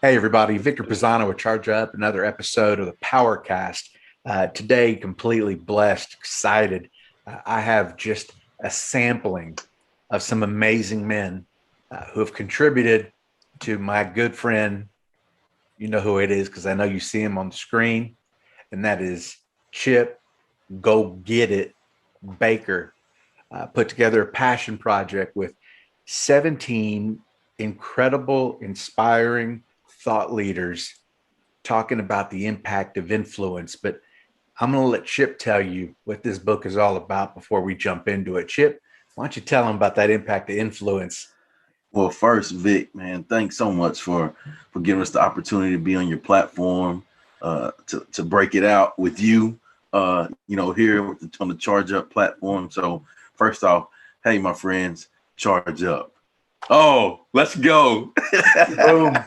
Hey, everybody. 𝗵𝗂 with Charge Up, another episode of the Powercast. Today, completely blessed, excited. I have just a sampling of some amazing men who have contributed to my good friend. You know who it is because I know you see him on the screen, and that is Chip Go Get It Baker. Put together a passion project with 17 incredible, inspiring thought leaders talking about the impact of influence. But I'm going to let Chip tell you what this book is all about before we jump into it. Chip, why don't you tell them about that impact of influence? Well, first, Vic, man, thanks so much for giving us the opportunity to be on your platform, to break it out with you, here on the Charge Up platform. So first off, hey, my friends, charge up. Oh, let's go. Boom.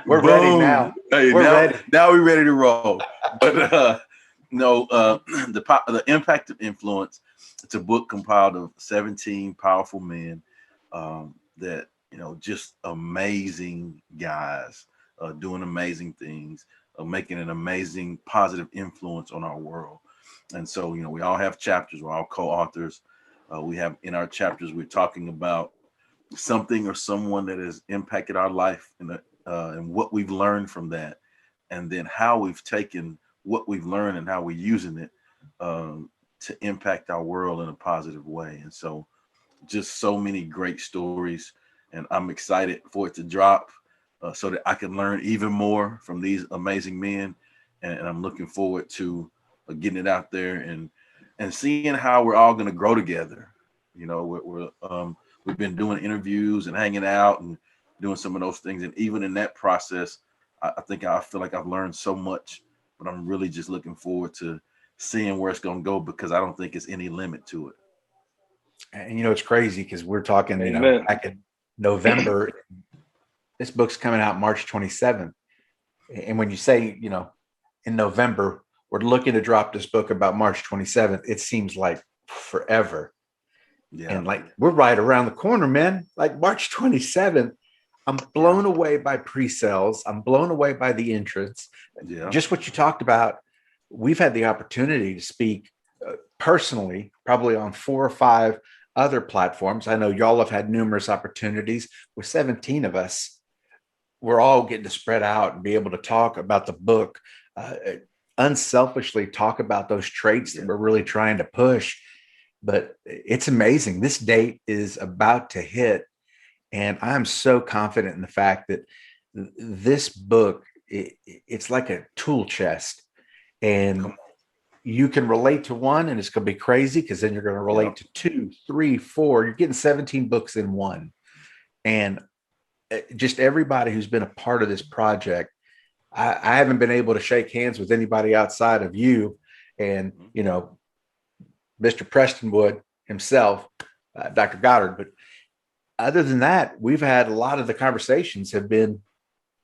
We're Boom. ready now. Hey, ready. Now we're ready to roll. But the impact of influence, it's a book compiled of 17 powerful men that, just amazing guys doing amazing things, making an amazing positive influence on our world. And so, we all have chapters. We're all co-authors. We have in our chapters, we're talking about something or someone that has impacted our life and what we've learned from that, and then how we've taken what we've learned and how we're using it to impact our world in a positive way. And so just so many great stories, and I'm excited for it to drop so that I can learn even more from these amazing men. And I'm looking forward to getting it out there and seeing how we're all going to grow together. We've been doing interviews and hanging out and doing some of those things. And even in that process, I feel like I've learned so much, but I'm really just looking forward to seeing where it's going to go, because I don't think it's any limit to it. And, it's crazy because we're talking, Amen. back in November. This book's coming out March 27th. And when you say, in November, we're looking to drop this book about March 27th, it seems like forever. Yeah. And we're right around the corner, man. Like March 27th, I'm blown away by pre-sales. I'm blown away by the entrance. Yeah. Just what you talked about. We've had the opportunity to speak personally, probably on 4 or 5 other platforms. I know y'all have had numerous opportunities. With 17 of us, we're all getting to spread out and be able to talk about the book, unselfishly talk about those traits that we're really trying to push. But it's amazing. This date is about to hit. And I'm so confident in the fact that this book, it's like a tool chest. And you can relate to one, and it's going to be crazy because then you're going to relate to 2, 3, 4. You're getting 17 books in one. And just everybody who's been a part of this project, I haven't been able to shake hands with anybody outside of you and, Mr. Preston Wood himself, Dr. Goddard. But other than that, we've had a lot of the conversations have been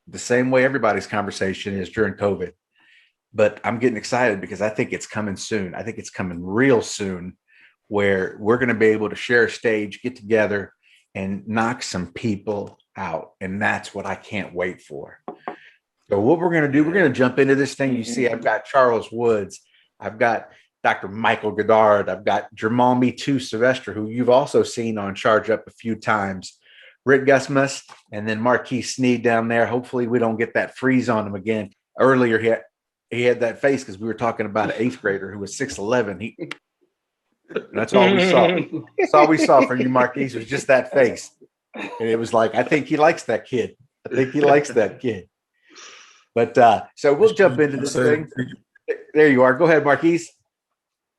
the same way everybody's conversation is during COVID. But I'm getting excited because I think it's coming soon. I think it's coming real soon, where we're going to be able to share a stage, get together, and knock some people out. And that's what I can't wait for. So what we're going to do, we're going to jump into this thing. You see, I've got Charles Woods. I've got Dr. Michael Goddard. I've got 𝗵𝗲 𝗂𝗧, who you've also seen on Charge Up a few times. Rick Gusmus, and then Marquis Sneed down there. Hopefully we don't get that freeze on him again. Earlier, he had that face because we were talking about an 8th grader who was 6'11". That's all we saw. That's all we saw from you, Marquis, was just that face. And it was like, I think he likes that kid. But so we'll jump into this thing. There you are. Go ahead, Marquis.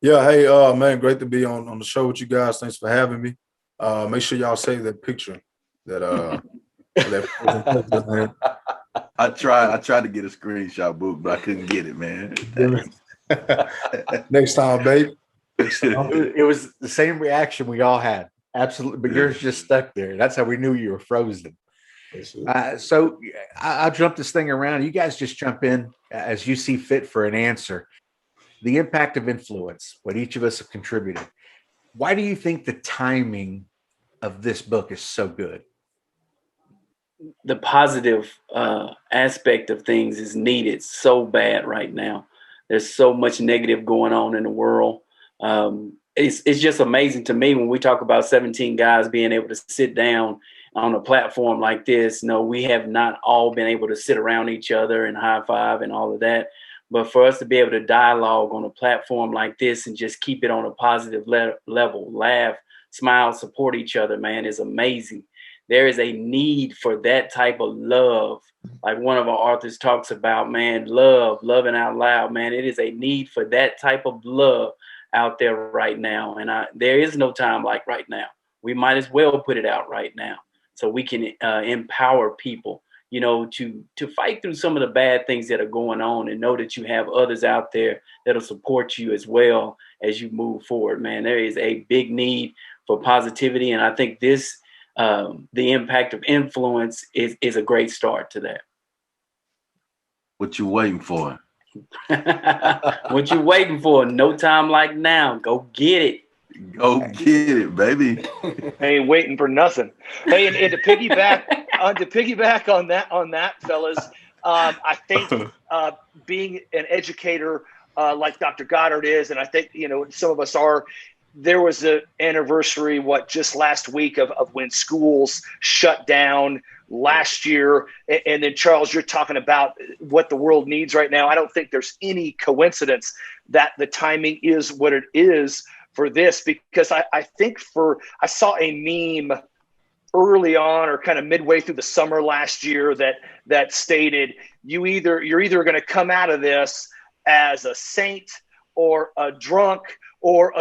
Yeah, hey, man, great to be on the show with you guys. Thanks for having me. Make sure y'all save that picture. I tried to get a screenshot, book, but I couldn't get it, man. Next time, babe. It was the same reaction we all had. Absolutely. But yours just stuck there. That's how we knew you were frozen. So I'll jump this thing around. You guys just jump in as you see fit for an answer. The impact of influence, what each of us have contributed. Why do you think the timing of this book is so good? the positive aspect of things is needed so bad right now. There's so much negative going on in the world. It's just amazing to me when we talk about 17 guys being able to sit down on a platform like this. No, we have not all been able to sit around each other and high five and all of that. But for us to be able to dialogue on a platform like this and just keep it on a positive level, laugh, smile, support each other, man, is amazing. There is a need for that type of love. Like one of our authors talks about, man, loving out loud, man. It is a need for that type of love out there right now. And there is no time like right now. We might as well put it out right now so we can empower people, you know, to fight through some of the bad things that are going on, and know that you have others out there that'll support you as well as you move forward, man. There is a big need for positivity. And I think this, the impact of influence is a great start to that. What you waiting for? What you waiting for? No time like now. Go get it. Go get it, baby. Ain't waiting for nothing. Hey, and to piggyback on that, fellas, I think being an educator like Dr. Goddard is, and I think, you know, some of us are. There was an anniversary, just last week of when schools shut down last year. And then, Charles, you're talking about what the world needs right now. I don't think there's any coincidence that the timing is what it is for this, because I think I saw a meme early on or kind of midway through the summer last year that stated you're either going to come out of this as a saint or a drunk or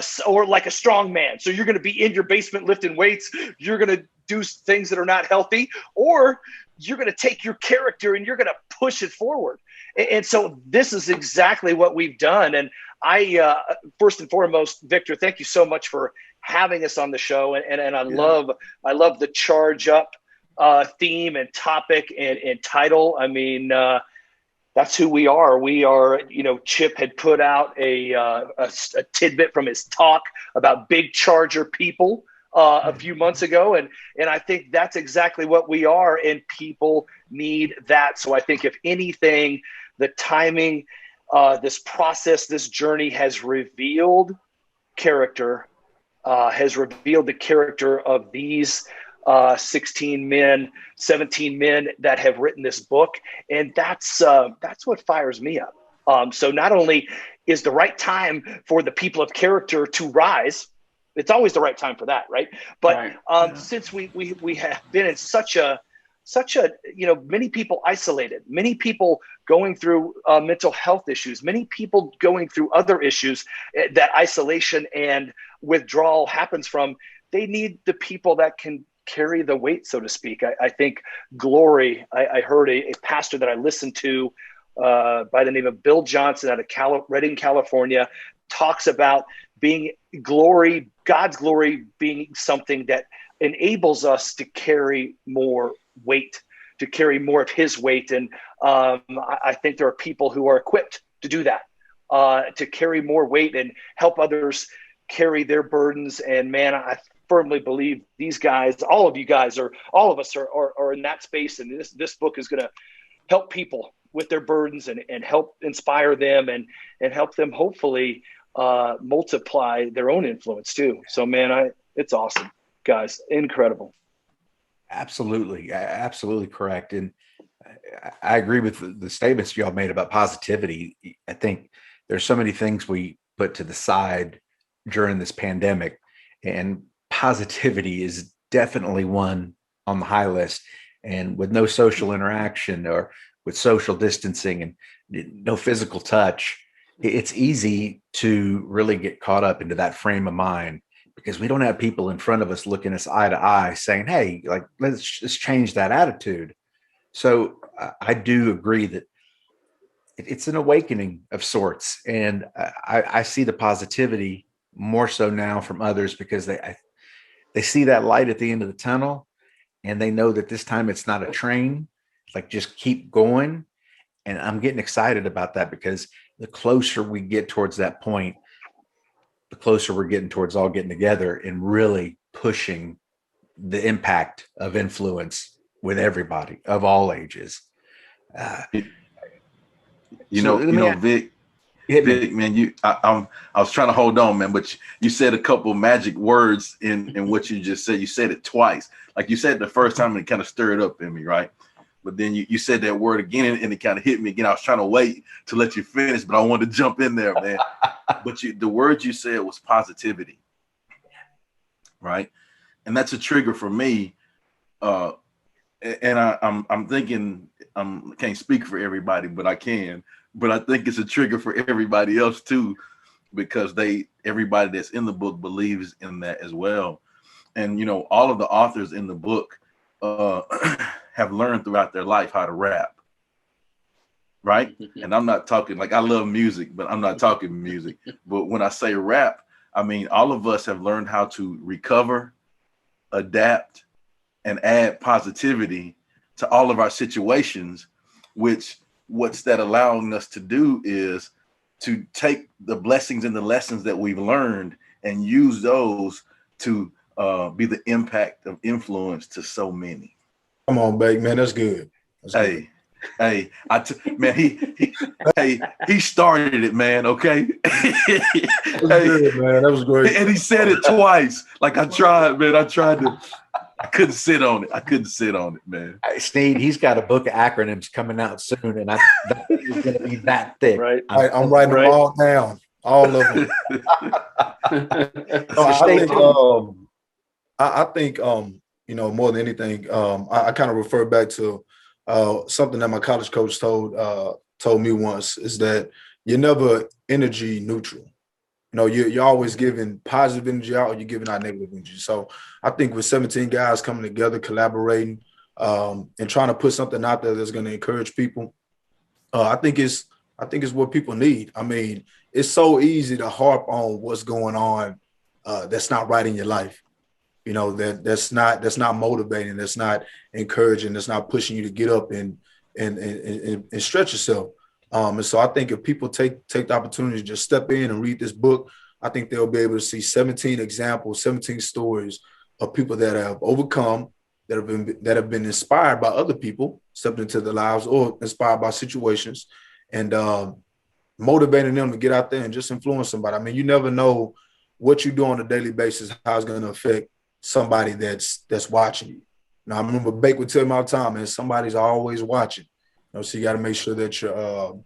like a strong man. So you're going to be in your basement lifting weights. You're going to do things that are not healthy, or you're going to take your character and you're going to push it forward. And so this is exactly what we've done. And I, first and foremost, Victor, thank you so much for having us on the show. And I love the charge up theme and topic and title. I mean, that's who we are. We are, you know, Chip had put out a tidbit from his talk about big charger people a few months ago. And I think that's exactly what we are, and people need that. So I think if anything, the timing, this process, this journey has revealed character, has revealed the character of these 16 men, 17 men that have written this book. And that's what fires me up. So not only is the right time for the people of character to rise, it's always the right time for that, right? But since we have been in such a, you know, many people isolated, many people going through mental health issues, many people going through other issues that isolation and withdrawal happens from, they need the people that can carry the weight, so to speak. I think Glory, I heard a pastor that I listened to by the name of Bill Johnson out of Redding, California, talks about being glory, God's glory being something that enables us to carry more weight, to carry more of his weight. And I think there are people who are equipped to do that, to carry more weight and help others carry their burdens. And man, I firmly believe these guys, all of you guys, or all of us are in that space. And this book is going to help people with their burdens and help inspire them and help them hopefully multiply their own influence too. So man, it's awesome, guys. Incredible. Absolutely. Absolutely correct. And I agree with the statements y'all made about positivity. I think there's so many things we put to the side during this pandemic, and positivity is definitely one on the high list. And with no social interaction or with social distancing and no physical touch, it's easy to really get caught up into that frame of mind, because we don't have people in front of us looking us eye to eye saying, hey, like, let's just change that attitude. So I do agree that it's an awakening of sorts. And I see the positivity more so now from others, because they see that light at the end of the tunnel, and they know that this time it's not a train. Like, just keep going. And I'm getting excited about that, because the closer we get towards that point, the closer we're getting towards all getting together and really pushing the impact of influence with everybody of all ages. Vic, man, I was trying to hold on, man, but you said a couple magic words in what you just said. You said it twice. Like you said the first time, and it kind of stirred up in me, right? But then you said that word again, and it kind of hit me again. I was trying to wait to let you finish, but I wanted to jump in there, man. But the word you said was positivity, right? And that's a trigger for me. And I'm thinking, I can't speak for everybody, but I can. But I think it's a trigger for everybody else too, because everybody that's in the book believes in that as well. And all of the authors in the book have learned throughout their life how to rap, right? And I'm not talking, like, I love music, but I'm not talking music. But when I say rap, I mean all of us have learned how to recover, adapt, and add positivity to all of our situations, what's that allowing us to do is to take the blessings and the lessons that we've learned and use those to be the impact of influence to so many. Come on, Bake, man, that's good. Hey, man, he started it, man. Okay, good, man. That was great. And he said it twice. Like I tried, man. I couldn't sit on it, man. Sneed, he's got a book of acronyms coming out soon, and that is going to be that thick. Right. I'm writing them all down, all of them. I think more than anything, I kind of refer back to something that my college coach told me once, is that you're never energy neutral. You're always giving positive energy out, or you're giving out negative energy. So I think with 17 guys coming together, collaborating, and trying to put something out there that's going to encourage people, I think it's what people need. I mean, it's so easy to harp on what's going on that's not right in your life. That's not motivating, that's not encouraging, that's not pushing you to get up and stretch yourself. And so I think if people take the opportunity to just step in and read this book, I think they'll be able to see 17 examples, 17 stories of people that have overcome, that have been inspired by other people, stepped into their lives, or inspired by situations, and motivating them to get out there and just influence somebody. I mean, you never know what you do on a daily basis, how it's going to affect somebody that's watching you. Now, I remember Bake would tell me all the time, man, somebody's always watching. So you got to make sure that you're,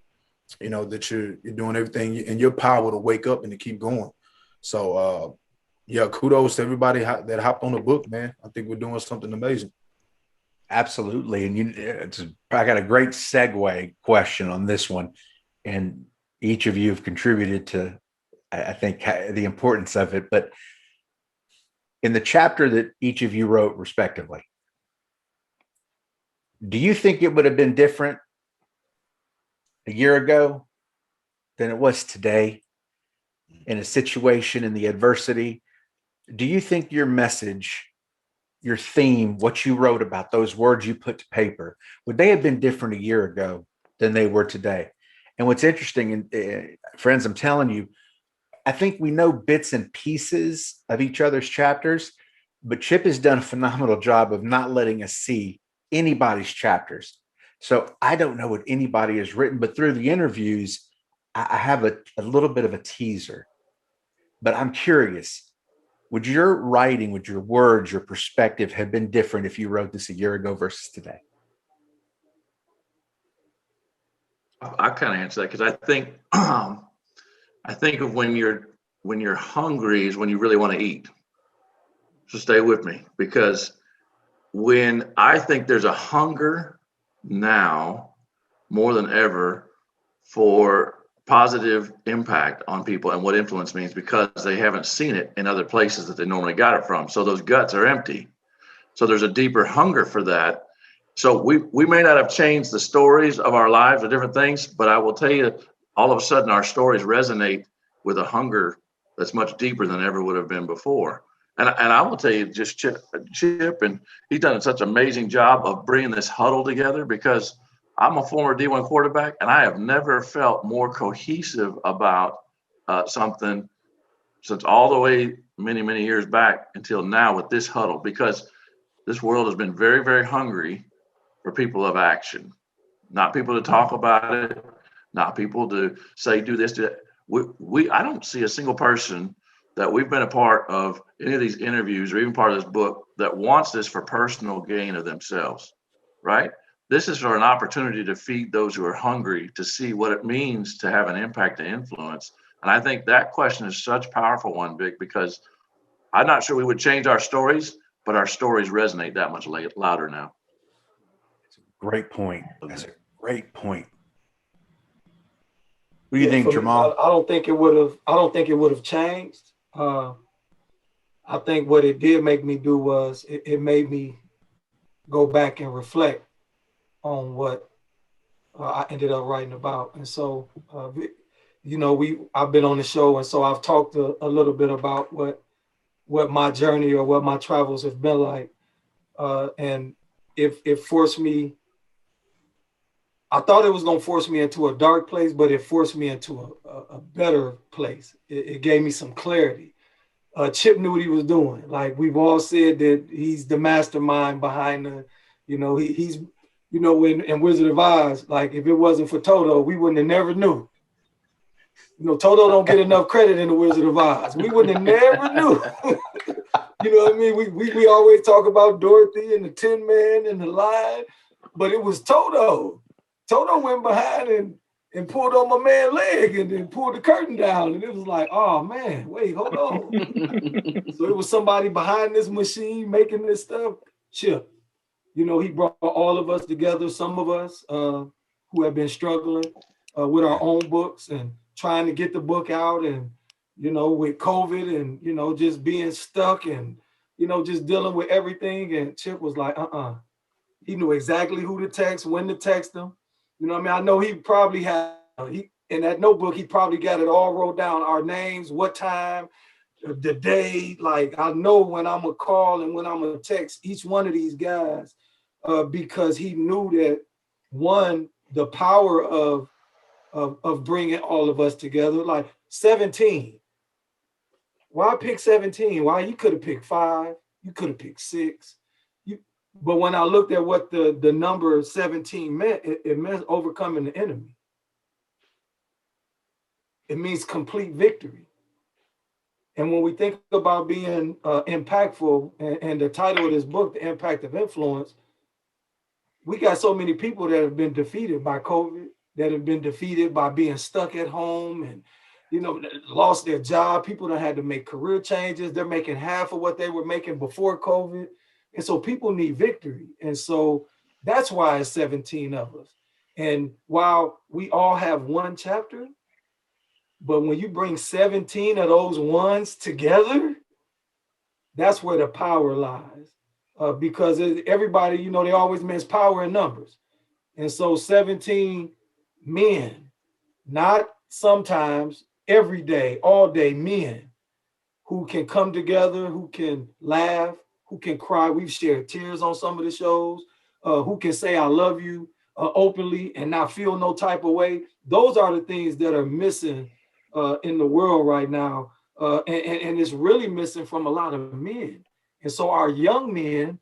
you're doing everything in your power to wake up and to keep going. So, kudos to everybody that hopped on the book, man. I think we're doing something amazing. Absolutely. And I got a great segue question on this one. And each of you have contributed to, I think, the importance of it. But in the chapter that each of you wrote respectively, do you think it would have been different a year ago than it was today in a situation, in the adversity? Do you think your message, your theme, what you wrote about, those words you put to paper, would they have been different a year ago than they were today? And what's interesting, and friends, I'm telling you, I think we know bits and pieces of each other's chapters, but Chip has done a phenomenal job of not letting us see anybody's chapters. So I don't know what anybody has written, but through the interviews, I have a little bit of a teaser. But I'm curious, would your writing, would your words, your perspective have been different if you wrote this a year ago versus today? I kind of answer that because I think of when you're hungry is when you really want to eat. So stay with me, because when I think there's a hunger now more than ever for positive impact on people and what influence means, because they haven't seen it in other places that they normally got it from. So those guts are empty. So there's a deeper hunger for that. So we may not have changed the stories of our lives or different things, but I will tell you, all of a sudden our stories resonate with a hunger that's much deeper than ever would have been before. And I will tell you, just Chip, and he's done such an amazing job of bringing this huddle together, because I'm a former D1 quarterback, and I have never felt more cohesive about something since all the way many, many years back until now with this huddle, because this world has been very, very hungry for people of action, not people to talk about it, not people to say, do this, do that. I don't see a single person that we've been a part of any of these interviews or even part of this book that wants this for personal gain of themselves, right? This is for an opportunity to feed those who are hungry, to see what it means to have an impact and influence. And I think that question is such a powerful one, Vic, because I'm not sure we would change our stories, but our stories resonate that much louder now. It's a great point. That's a great point. What do you think, Jamal? I don't think it would have. I don't think it would have changed. I think what it did make me do was it made me go back and reflect on what I ended up writing about. And so, you know, I've been on the show, and so I've talked a little bit about what my journey or what my travels have been like, and it forced me. I thought it was going to force me into a dark place, but it forced me into a better place. It gave me some clarity. Chip knew what he was doing. Like we've all said that he's the mastermind behind the, you know, he's, you know, in Wizard of Oz, like if it wasn't for Toto, we wouldn't have never knew. You know, Toto don't get enough credit in the Wizard of Oz. We wouldn't have never knew. You know what I mean? We always talk about Dorothy and the Tin Man and the Lion, but it was Toto. Toto went behind and pulled on my man's leg and then pulled the curtain down. And it was like, oh man, wait, hold on. So it was somebody behind this machine making this stuff. Chip, you know, he brought all of us together, some of us who have been struggling with our own books and trying to get the book out, and, you know, with COVID and, you know, just being stuck and, you know, just dealing with everything. And Chip was like, he knew exactly who to text, when to text them. You know what I mean? I know he probably had, in that notebook, he probably got it all wrote down, our names, what time, the day. Like, I know when I'm going to call and when I'm going to text each one of these guys, because he knew that, one, the power of bringing all of us together. Like 17. Why pick 17? Why? You could have picked 5. You could have picked 6. But when I looked at what the number 17 meant, it meant overcoming the enemy. It means complete victory. And when we think about being impactful, and the title of this book, The Impact of Influence, we got so many people that have been defeated by COVID, that have been defeated by being stuck at home and, you know, lost their job. People that had to make career changes. They're making half of what they were making before COVID. And so people need victory. And so that's why it's 17 of us. And while we all have one chapter, but when you bring 17 of those ones together, that's where the power lies. Because everybody, you know, they always mention power in numbers. And so 17 men, not sometimes, every day, all day, men who can come together, who can laugh, who can cry. We've shared tears on some of the shows, who can say, I love you openly and not feel no type of way. Those are the things that are missing in the world right now. And it's really missing from a lot of men. And so our young men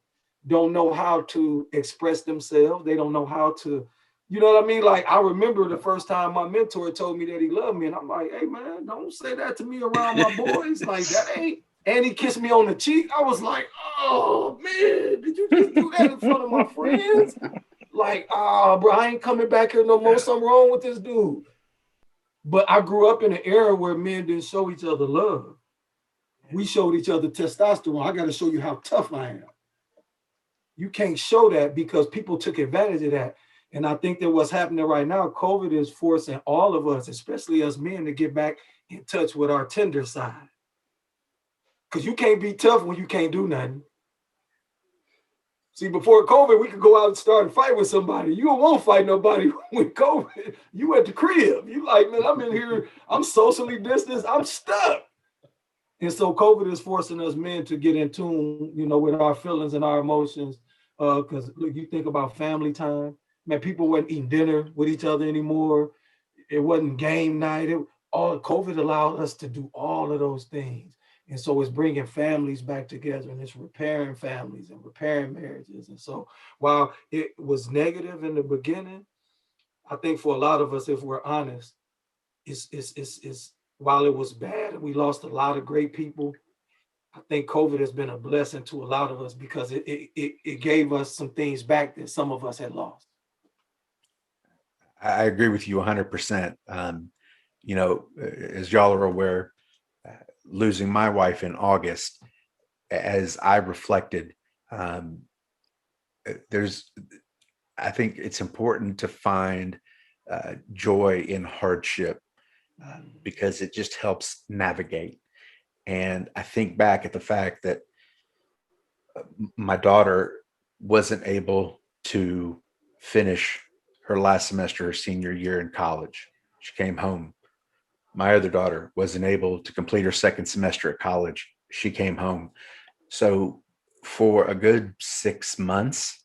don't know how to express themselves. They don't know how to, you know what I mean? Like, I remember the first time my mentor told me that he loved me. And I'm like, hey man, don't say that to me around my boys. Like, that ain't. And he kissed me on the cheek. I was like, oh, man, did you just do that in front of my friends? Like, bro, I ain't coming back here no more. Something wrong with this dude. But I grew up in an era where men didn't show each other love. We showed each other testosterone. I got to show you how tough I am. You can't show that because people took advantage of that. And I think that what's happening right now, COVID is forcing all of us, especially us men, to get back in touch with our tender side. Because you can't be tough when you can't do nothing. See, before COVID, we could go out and start a fight with somebody. You don't want to fight nobody with COVID. You at the crib. You like, man, I'm in here. I'm socially distanced. I'm stuck. And so COVID is forcing us men to get in tune, you know, with our feelings and our emotions. Because look, you think about family time. Man, people weren't eating dinner with each other anymore. It wasn't game night. All COVID allowed us to do all of those things. And so it's bringing families back together, and it's repairing families and repairing marriages. And so while it was negative in the beginning, I think for a lot of us, if we're honest, it's while it was bad and we lost a lot of great people, I think COVID has been a blessing to a lot of us because it gave us some things back that some of us had lost. I agree with you 100%. You know, as y'all are aware, losing my wife in August, as I reflected, I think it's important to find joy in hardship because it just helps navigate. And I think back at the fact that my daughter wasn't able to finish her last semester, her senior year in college. She came home. My other daughter wasn't able to complete her second semester at college. She came home. So for a good 6 months,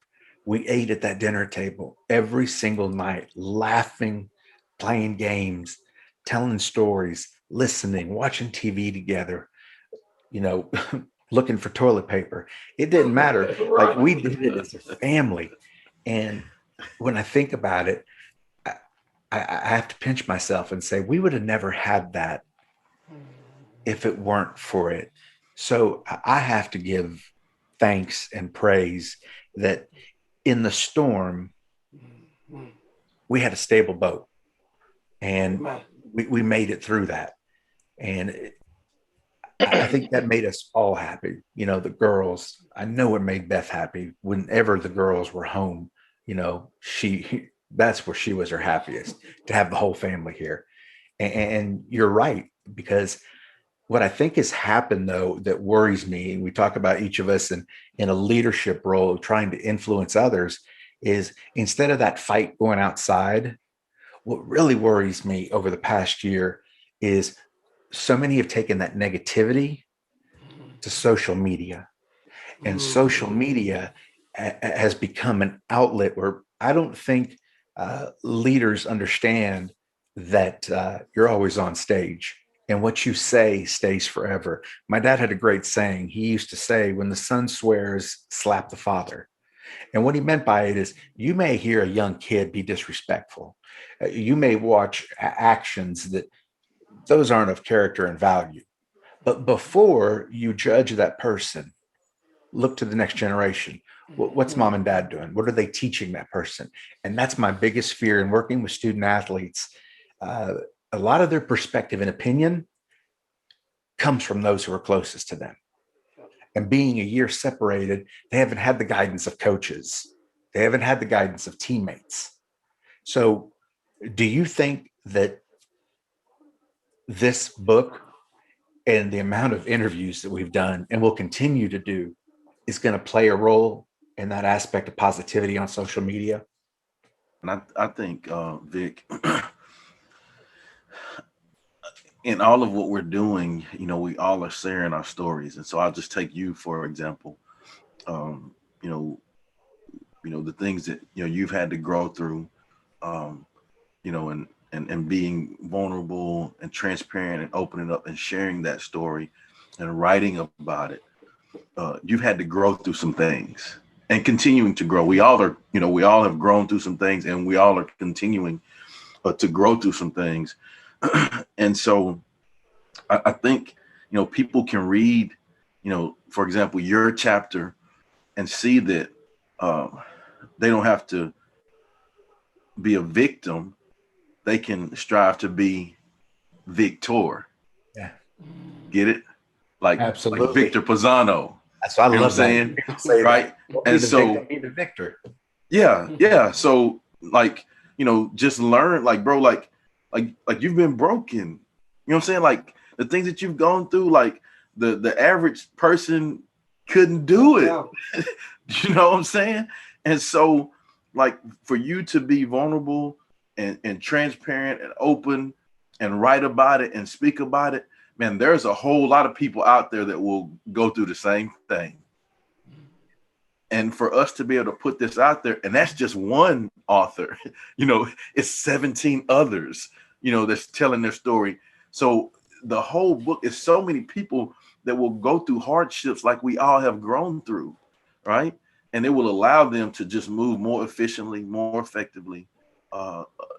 we ate at that dinner table every single night, laughing, playing games, telling stories, listening, watching TV together, you know, looking for toilet paper. It didn't matter. Like, we did it as a family. And when I think about it, I have to pinch myself and say, we would have never had that if it weren't for it. So I have to give thanks and praise that in the storm, we had a stable boat and we made it through that. And I think that made us all happy. You know, the girls, I know it made Beth happy whenever the girls were home. You know, that's where she was her happiest, to have the whole family here. And you're right, because what I think has happened, though, that worries me, and we talk about each of us in a leadership role of trying to influence others, is instead of that fight going outside, what really worries me over the past year is so many have taken that negativity to social media. And social media has become an outlet where I don't think leaders understand that you're always on stage and what you say stays forever. My dad had a great saying. He used to say, when the son swears, slap the father. And what he meant by it is, you may hear a young kid be disrespectful. You may watch actions that those aren't of character and value. But before you judge that person, look to the next generation. What's mom and dad doing? What are they teaching that person? And that's my biggest fear in working with student athletes. A lot of their perspective and opinion comes from those who are closest to them. And being a year separated, they haven't had the guidance of coaches. They haven't had the guidance of teammates. So do you think that this book and the amount of interviews that we've done and will continue to do is going to play a role in that aspect of positivity on social media? And I think, Vic, in all of what we're doing, you know, we all are sharing our stories. And so I'll just take you, for example, you know, the things that, you know, you've had to grow through, you know, and being vulnerable and transparent and opening up and sharing that story and writing about it. You've had to grow through some things and continuing to grow. We all are, you know, we all have grown through some things, and we all are continuing to grow through some things. And so I think, you know, people can read, you know, for example, your chapter and see that they don't have to be a victim. They can strive to be victor. Yeah. Get it? Like, absolutely. Like Victor Pisano. That's what I love saying, right? And so be the victor. Yeah. So, like, you know, just learn, like, bro, like you've been broken. You know what I'm saying? Like, the things that you've gone through, like the average person couldn't do it. You know what I'm saying? And so, like, for you to be vulnerable and transparent and open and write about it and speak about it, man, there's a whole lot of people out there that will go through the same thing. And for us to be able to put this out there, and that's just one author, you know, it's 17 others, you know, that's telling their story. So the whole book is so many people that will go through hardships like we all have grown through, right? And it will allow them to just move more efficiently, more effectively,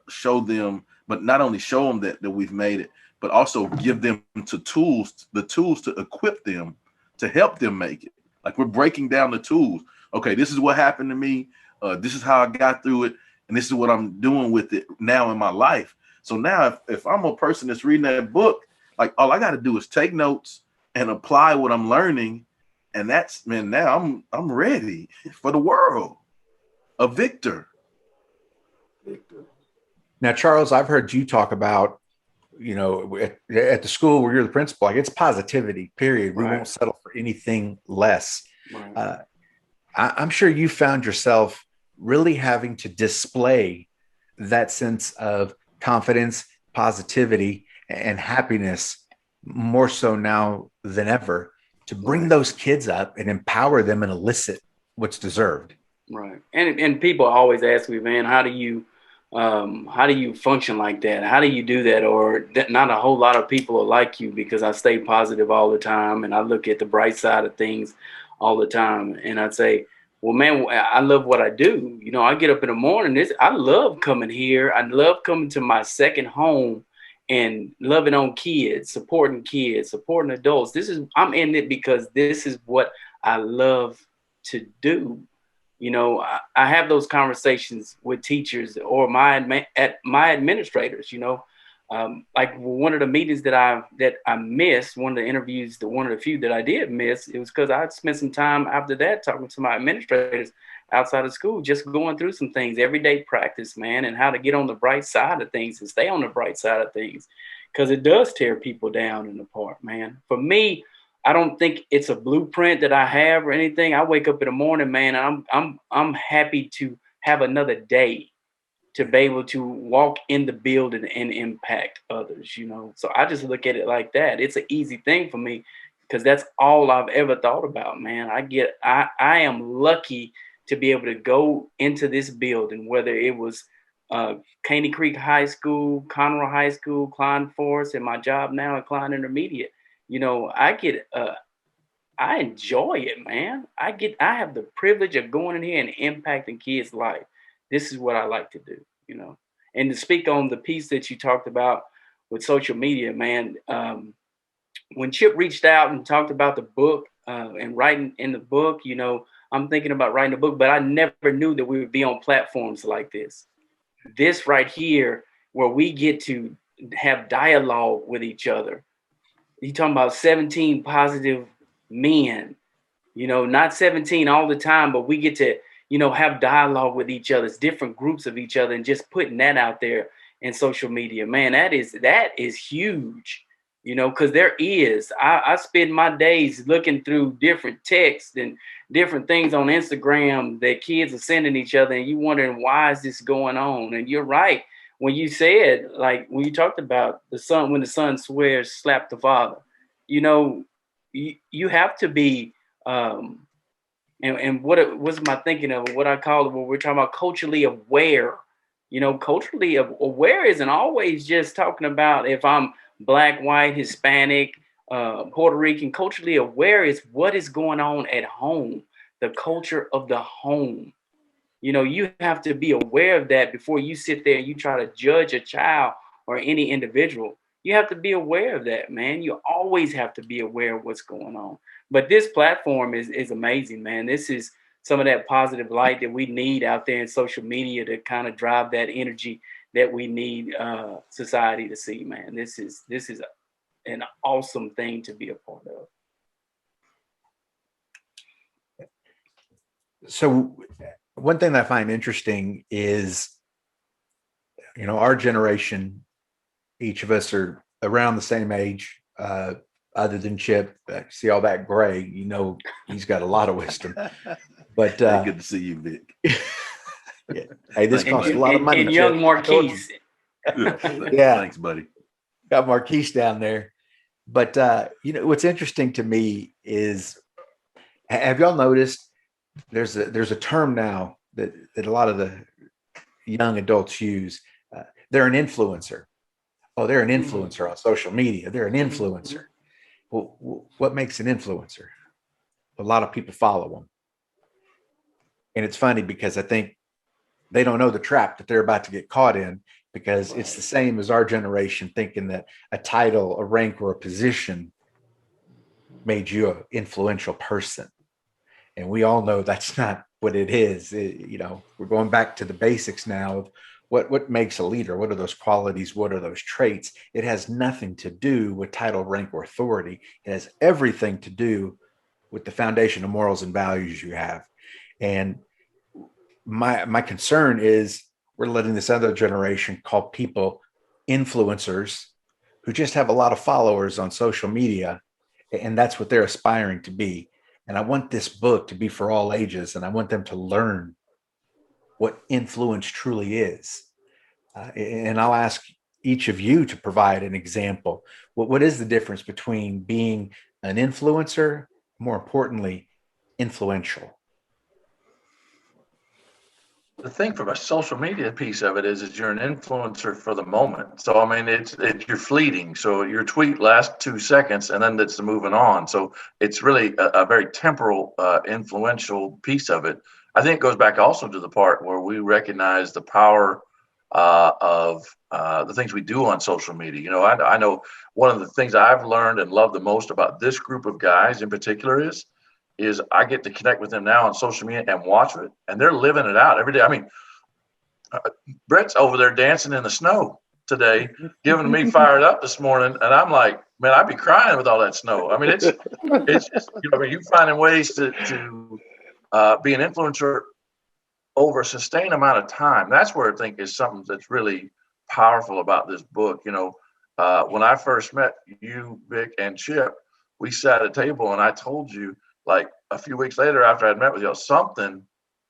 show them, but not only show them that we've made it, but also give them the tools to equip them to help them make it. Like, we're breaking down the tools. Okay, this is what happened to me. This is how I got through it. And this is what I'm doing with it now in my life. So now if I'm a person that's reading that book, like, all I got to do is take notes and apply what I'm learning. And that's, man, now I'm ready for the world. A victor. Now, Charles, I've heard you talk about, you know, at the school where you're the principal, like, it's positivity, period. We won't settle for anything less. Right. I'm sure you found yourself really having to display that sense of confidence, positivity, and happiness more so now than ever, to bring those kids up and empower them and elicit what's deserved. Right. And people always ask me, man, how do you function like that? How do you do that? Or that not a whole lot of people are like you, because I stay positive all the time and I look at the bright side of things all the time. And I'd say, well, man, I love what I do. You know, I get up in the morning. I love coming here. I love coming to my second home and loving on kids, supporting adults. I'm in it because this is what I love to do. You know, I have those conversations with teachers or my administrators, you know, like one of the meetings that I missed, one of the interviews, one of the few that I did miss, it was because I spent some time after that talking to my administrators outside of school, just going through some things, everyday practice, man, and how to get on the bright side of things and stay on the bright side of things, because it does tear people down and apart, man. For me, I don't think it's a blueprint that I have or anything. I wake up in the morning, man, and I'm happy to have another day to be able to walk in the building and impact others, you know? So I just look at it like that. It's an easy thing for me because that's all I've ever thought about, man. I am lucky to be able to go into this building, whether it was Caney Creek High School, Conroe High School, Klein Forest, and my job now at Klein Intermediate. You know, I enjoy it, man. I have the privilege of going in here and impacting kids' life. This is what I like to do, you know. And to speak on the piece that you talked about with social media, man, when Chip reached out and talked about the book and writing in the book, you know, I'm thinking about writing a book, but I never knew that we would be on platforms like this. This right here, where we get to have dialogue with each other. You're talking about 17 positive men, you know, not 17 all the time, but we get to, you know, have dialogue with each other, different groups of each other, and just putting that out there in social media, man, that is huge, you know, because I spend my days looking through different texts and different things on Instagram that kids are sending each other, and you wondering, why is this going on? And you're right. When you said, like, when you talked about the son, when the son swears, slap the father, you know, you have to be, and what was my thinking of what I call it when we're talking about culturally aware. You know, culturally aware isn't always just talking about if I'm Black, white, Hispanic, Puerto Rican. Culturally aware is what is going on at home, the culture of the home. You know, you have to be aware of that before you sit there and you try to judge a child or any individual. You have to be aware of that, man. You always have to be aware of what's going on. But this platform is amazing, man. This is some of that positive light that we need out there in social media to kind of drive that energy that we need society to see, man. This is an awesome thing to be a part of. So one thing that I find interesting is, you know, our generation, each of us are around the same age, other than Chip. See all that gray, you know, he's got a lot of wisdom. But good to see you, Vic. Yeah. Hey, this costs a lot of money. And young Marquise. Yeah. Thanks, buddy. Got Marquise down there. But you know, what's interesting to me is, have y'all noticed there's a term now that a lot of the young adults use. They're an influencer. Oh, they're an influencer on social media. They're an influencer. Well, what makes an influencer? A lot of people follow them. And it's funny because I think they don't know the trap that they're about to get caught in, because it's the same as our generation thinking that a title, a rank, or a position made you an influential person. And we all know that's not what it is. We're going back to the basics now of what makes a leader. What are those qualities? What are those traits? It has nothing to do with title, rank, or authority. It has everything to do with the foundation of morals and values you have. And my concern is we're letting this other generation call people influencers who just have a lot of followers on social media, and that's what they're aspiring to be. And I want this book to be for all ages, and I want them to learn what influence truly is. And I'll ask each of you to provide an example. What is the difference between being an influencer, more importantly, influential? The thing from a social media piece of it is you're an influencer for the moment. So, I mean, it's you're fleeting. So your tweet lasts 2 seconds and then it's moving on. So it's really a very temporal, influential piece of it. I think it goes back also to the part where we recognize the power of the things we do on social media. I know one of the things I've learned and love the most about this group of guys in particular is I get to connect with them now on social media and watch it, and they're living it out every day. I mean, Brett's over there dancing in the snow today, giving me fired up this morning, and I'm like, man, I'd be crying with all that snow. I mean, it's just, you finding ways to be an influencer over a sustained amount of time. That's where I think is something that's really powerful about this book. When I first met you, Vic, and Chip, we sat at a table, and I told you, like a few weeks later after I'd met with you,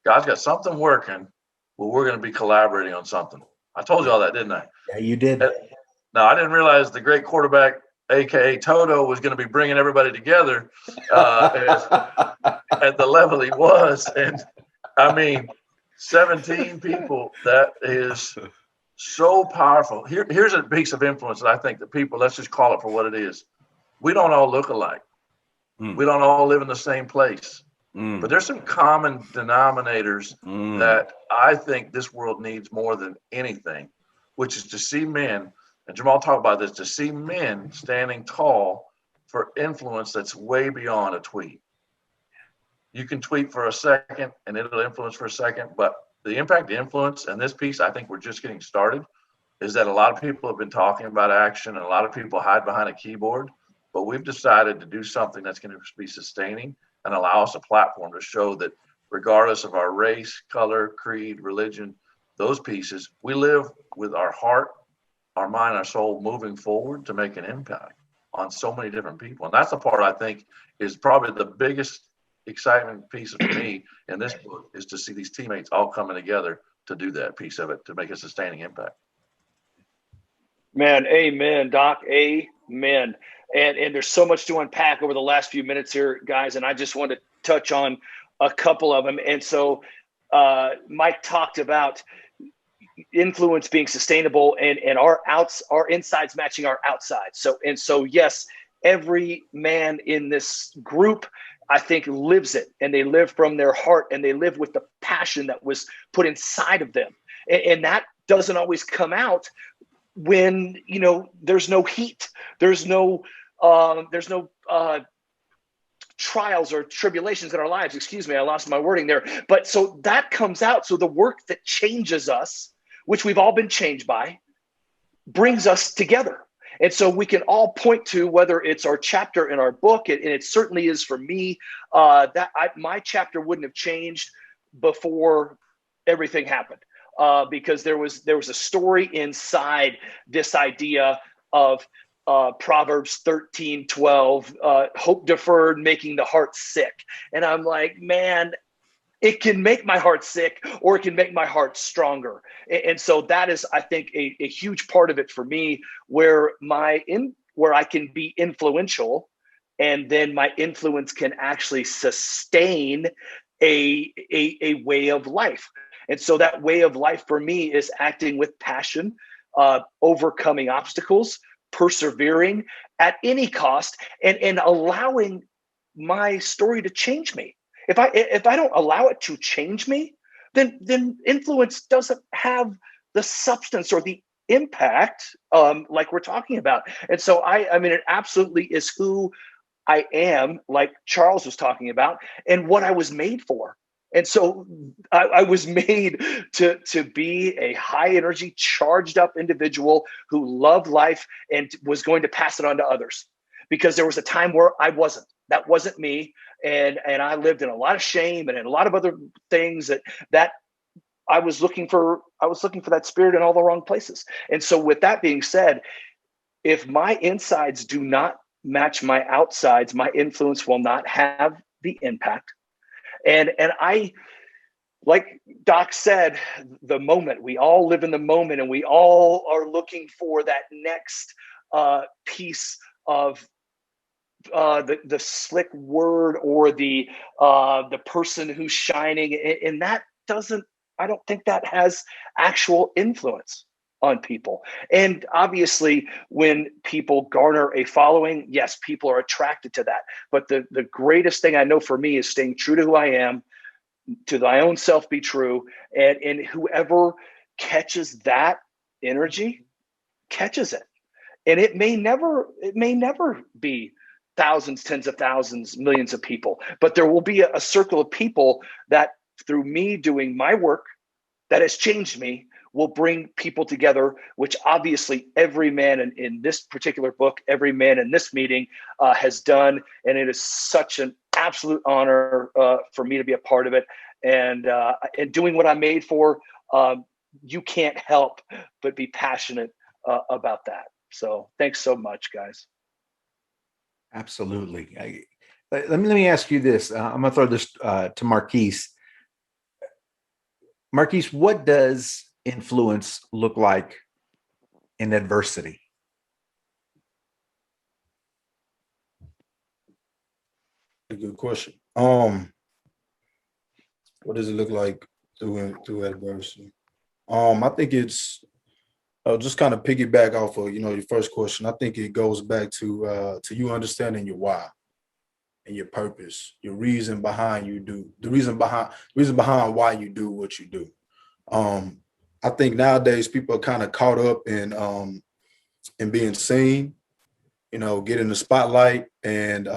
God's got something working. Well, we're going to be collaborating on something. I told you all that, didn't I? Yeah, you did. Now, I didn't realize the great quarterback, AKA Toto, was going to be bringing everybody together at the level he was. And I mean, 17 people, that is so powerful. Here's a piece of influence that I think that people, let's just call it for what it is. We don't all look alike. We don't all live in the same place, but there's some common denominators that I think this world needs more than anything, which is to see men, and Jamal talked about this, to see men standing tall for influence that's way beyond a tweet. You can tweet for a second and it'll influence for a second, but the impact, the influence, and this piece, I think we're just getting started, is that a lot of people have been talking about action and a lot of people hide behind a keyboard. But we've decided to do something that's going to be sustaining and allow us a platform to show that regardless of our race, color, creed, religion, those pieces, we live with our heart, our mind, our soul moving forward to make an impact on so many different people. And that's the part I think is probably the biggest excitement piece for me in this book, is to see these teammates all coming together to do that piece of it, to make a sustaining impact. Man, amen, Doc, amen. And there's so much to unpack over the last few minutes here, guys, and I just want to touch on a couple of them. And so Mike talked about influence being sustainable and our insides matching our outsides. So yes, every man in this group, I think, lives it, and they live from their heart, and they live with the passion that was put inside of them. And that doesn't always come out when, there's no heat, there's no trials or tribulations in our lives. Excuse me, I lost my wording there. But so that comes out. So the work that changes us, which we've all been changed by, brings us together. And so we can all point to, whether it's our chapter in our book, and it certainly is for me, my chapter wouldn't have changed before everything happened, because there was a story inside this idea of Proverbs 13:12, hope deferred, making the heart sick. And I'm like, man, it can make my heart sick, or it can make my heart stronger. And so that is, I think, a huge part of it for me, where I can be influential, and then my influence can actually sustain a way of life. And so that way of life for me is acting with passion, overcoming obstacles, persevering at any cost, and allowing my story to change me. If I don't allow it to change me, then influence doesn't have the substance or the impact like we're talking about. And so I mean, it absolutely is who I am, like Charles was talking about, and what I was made for. And so I was made to be a high energy, charged up individual who loved life and was going to pass it on to others. Because there was a time where I wasn't. That wasn't me. And I lived in a lot of shame and in a lot of other things that I was looking for that spirit in all the wrong places. And so with that being said, if my insides do not match my outsides, my influence will not have the impact. And I, like Doc said, the moment, we all live in the moment, and we all are looking for that next piece of the slick word or the person who's shining, and that doesn't, I don't think that has actual influence on people. And obviously, when people garner a following, yes, people are attracted to that. But the greatest thing I know for me is staying true to who I am, to thy own self be true, and whoever catches that energy catches it. And it may never be thousands, tens of thousands, millions of people, but there will be a circle of people that through me doing my work that has changed me will bring people together, which obviously every man in this particular book, every man in this meeting has done. And it is such an absolute honor for me to be a part of it. And doing what I'm made for, you can't help but be passionate about that. So thanks so much, guys. Absolutely. Let me ask you this. I'm going to throw this to 𝗵𝗲. 𝗵𝗲, what does influence look like in adversity? A good question. What does it look like through adversity? I think it's just kind of piggyback off of your first question. I think it goes back to you understanding your why and your purpose, your reason behind the reason behind why you do what you do. I think nowadays people are kind of caught up in being seen, getting the spotlight, and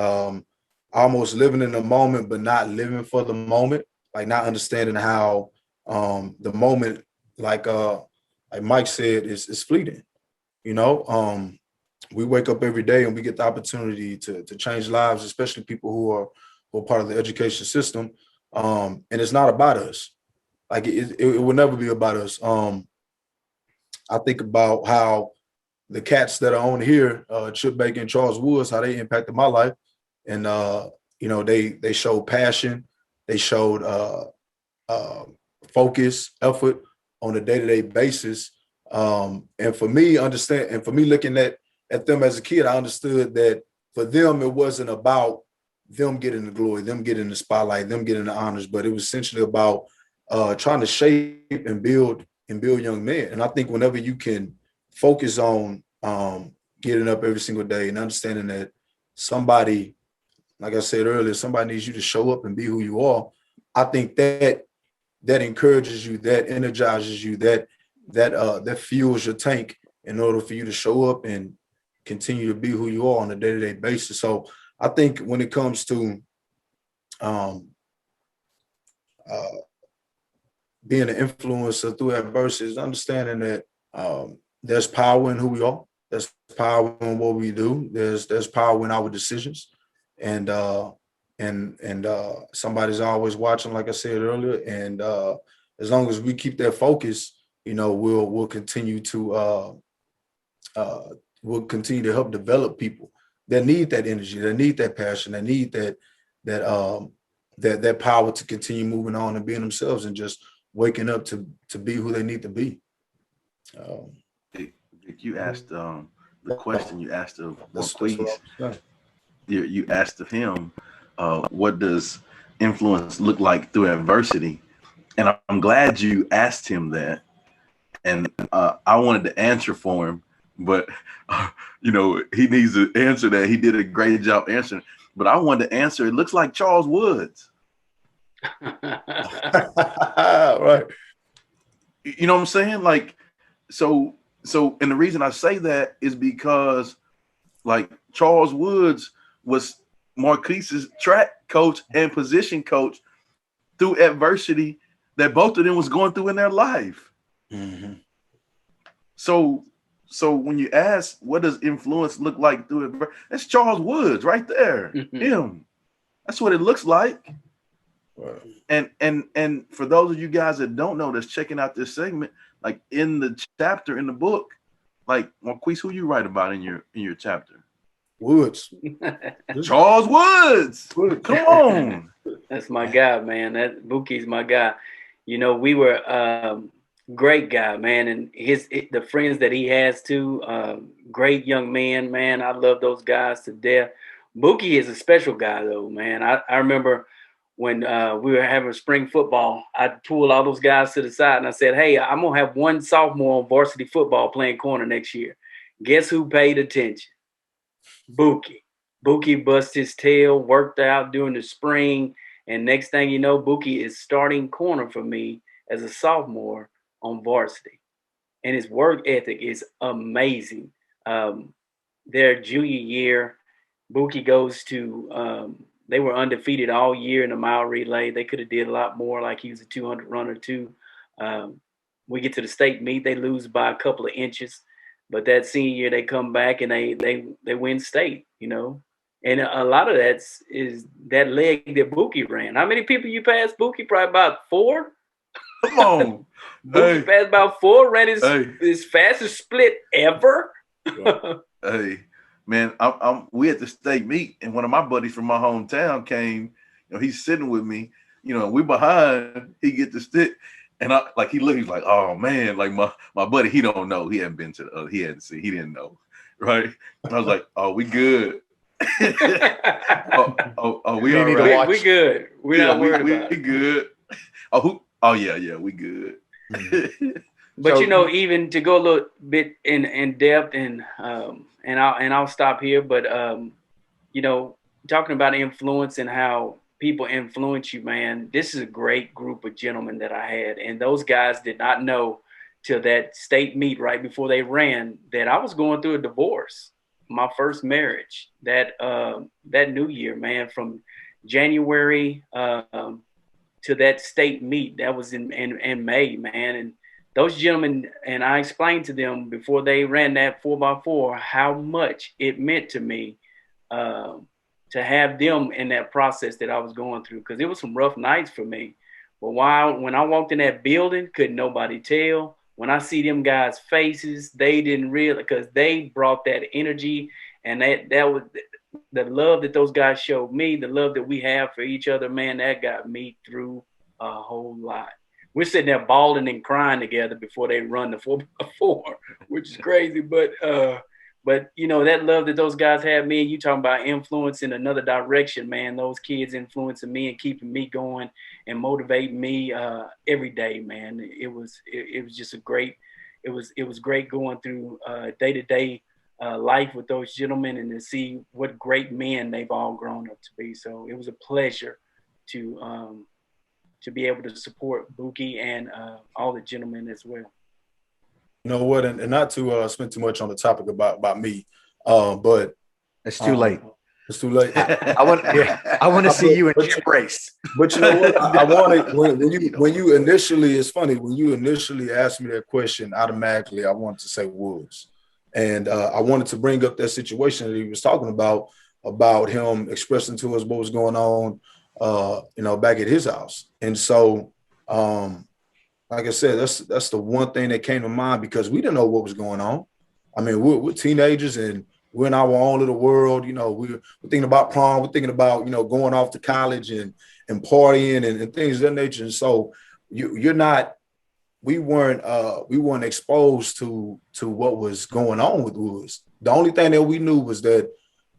almost living in the moment, but not living for the moment, like not understanding how the moment, like Mike said, is fleeting. We wake up every day and we get the opportunity to change lives, especially people who are part of the education system. And it's not about us. Like it will never be about us. I think about how the cats that are on here, Chip Baker and Charles Woods, how they impacted my life. And, they showed passion. They showed focus, effort on a day-to-day basis. And for me, looking at them as a kid, I understood that for them, it wasn't about them getting the glory, them getting the spotlight, them getting the honors, but it was essentially about trying to shape and build young men. And I think whenever you can focus on getting up every single day and understanding that somebody, like I said earlier, somebody needs you to show up and be who you are, I think that encourages you, that energizes you, that fuels your tank in order for you to show up and continue to be who you are on a day-to-day basis. So I think when it comes to being an influencer through adversity, understanding that there's power in who we are, there's power in what we do, there's power in our decisions, and somebody's always watching, like I said earlier. And as long as we keep that focus, we'll continue to help develop people that need that energy, that need that passion, that need that power to continue moving on and being themselves and just waking up to be who they need to be. You asked the question you asked of 𝗵𝗲. You asked of him, what does influence look like through adversity? And I'm glad you asked him that. and I wanted to answer for him, but you know, he needs to answer that. He did a great job answering, but I wanted to answer. It looks like Charles Woods. Right. You know what I'm saying? Like, so, and the reason I say that is because, like, Charles Woods was Marquise's track coach and position coach through adversity that both of them was going through in their life. Mm-hmm. So when you ask, what does influence look like through adversity? That's Charles Woods right there. Mm-hmm. Him. That's what it looks like. Right. And for those of you guys that don't know, that's checking out this segment, like in the chapter in the book, like Marquise, who you write about in your chapter? Woods. Charles Woods. Come on. That's my guy, man. That Bookie's my guy. You know, we were great guy, man, and the friends that he has too, great young men, man. I love those guys to death. Bookie is a special guy though, man. I remember when we were having spring football, I pulled all those guys to the side and I said, hey, I'm going to have one sophomore on varsity football playing corner next year. Guess who paid attention? Bookie. Bookie bust his tail, worked out during the spring. And next thing you know, Bookie is starting corner for me as a sophomore on varsity. And his work ethic is amazing. Their junior year, Bookie goes to they were undefeated all year in the mile relay. They could have did a lot more, like he was a 200 runner too. We get to the state meet, they lose by a couple of inches. But that senior year, they come back and they win state, you know. And a lot of is that leg that Bookie ran. How many people you passed, Bookie? Probably about 4. Come on. Bookie passed about 4, ran his fastest split ever. Hey. Man, we at the state meet, and one of my buddies from my hometown came. You know, he's sitting with me. You know, we behind. He get the stick, and he looked. He's like, "Oh man!" Like my buddy, he don't know. He hadn't been to. He hadn't seen. He didn't know, right? And I was like, "Oh, we good." We need to watch. We good. We're not worried about it. We good. Oh yeah, we good. But you know, even to go a little bit in depth and I'll stop here. But you know, talking about influence and how people influence you, man. This is a great group of gentlemen that I had, and those guys did not know till that state meet right before they ran that I was going through a divorce, my first marriage. That new year, man, from January to that state meet, that was in May, man, and those gentlemen, and I explained to them before they ran that 4x4 how much it meant to me to have them in that process that I was going through, because it was some rough nights for me. But when I walked in that building, couldn't nobody tell. When I see them guys' faces, they didn't realize, because they brought that energy, and that was the love that those guys showed me, the love that we have for each other, man, that got me through a whole lot. We're sitting there bawling and crying together before they run the 4x4, which is crazy. But you know, that love that those guys had me, and you talking about influence in another direction, man. Those kids influencing me and keeping me going and motivating me every day, man. It was just it was great going through day-to-day life with those gentlemen and to see what great men they've all grown up to be. So it was a pleasure to be able to support Bookie and all the gentlemen as well. You know what, and not to spend too much on the topic about me, but it's too late. It's too late. I want to see you in gym race. But you know what? I wanted when you initially, it's funny, when you initially asked me that question, automatically I wanted to say Woods. And I wanted to bring up that situation that he was talking about him expressing to us what was going on you know, back at his house. And so, like I said, that's the one thing that came to mind, because we didn't know what was going on. I mean, we're teenagers and we're in our own little world. You know, we're thinking about prom. We're thinking about, you know, going off to college and partying and things of that nature. And so we weren't exposed to what was going on with Woods. The only thing that we knew was that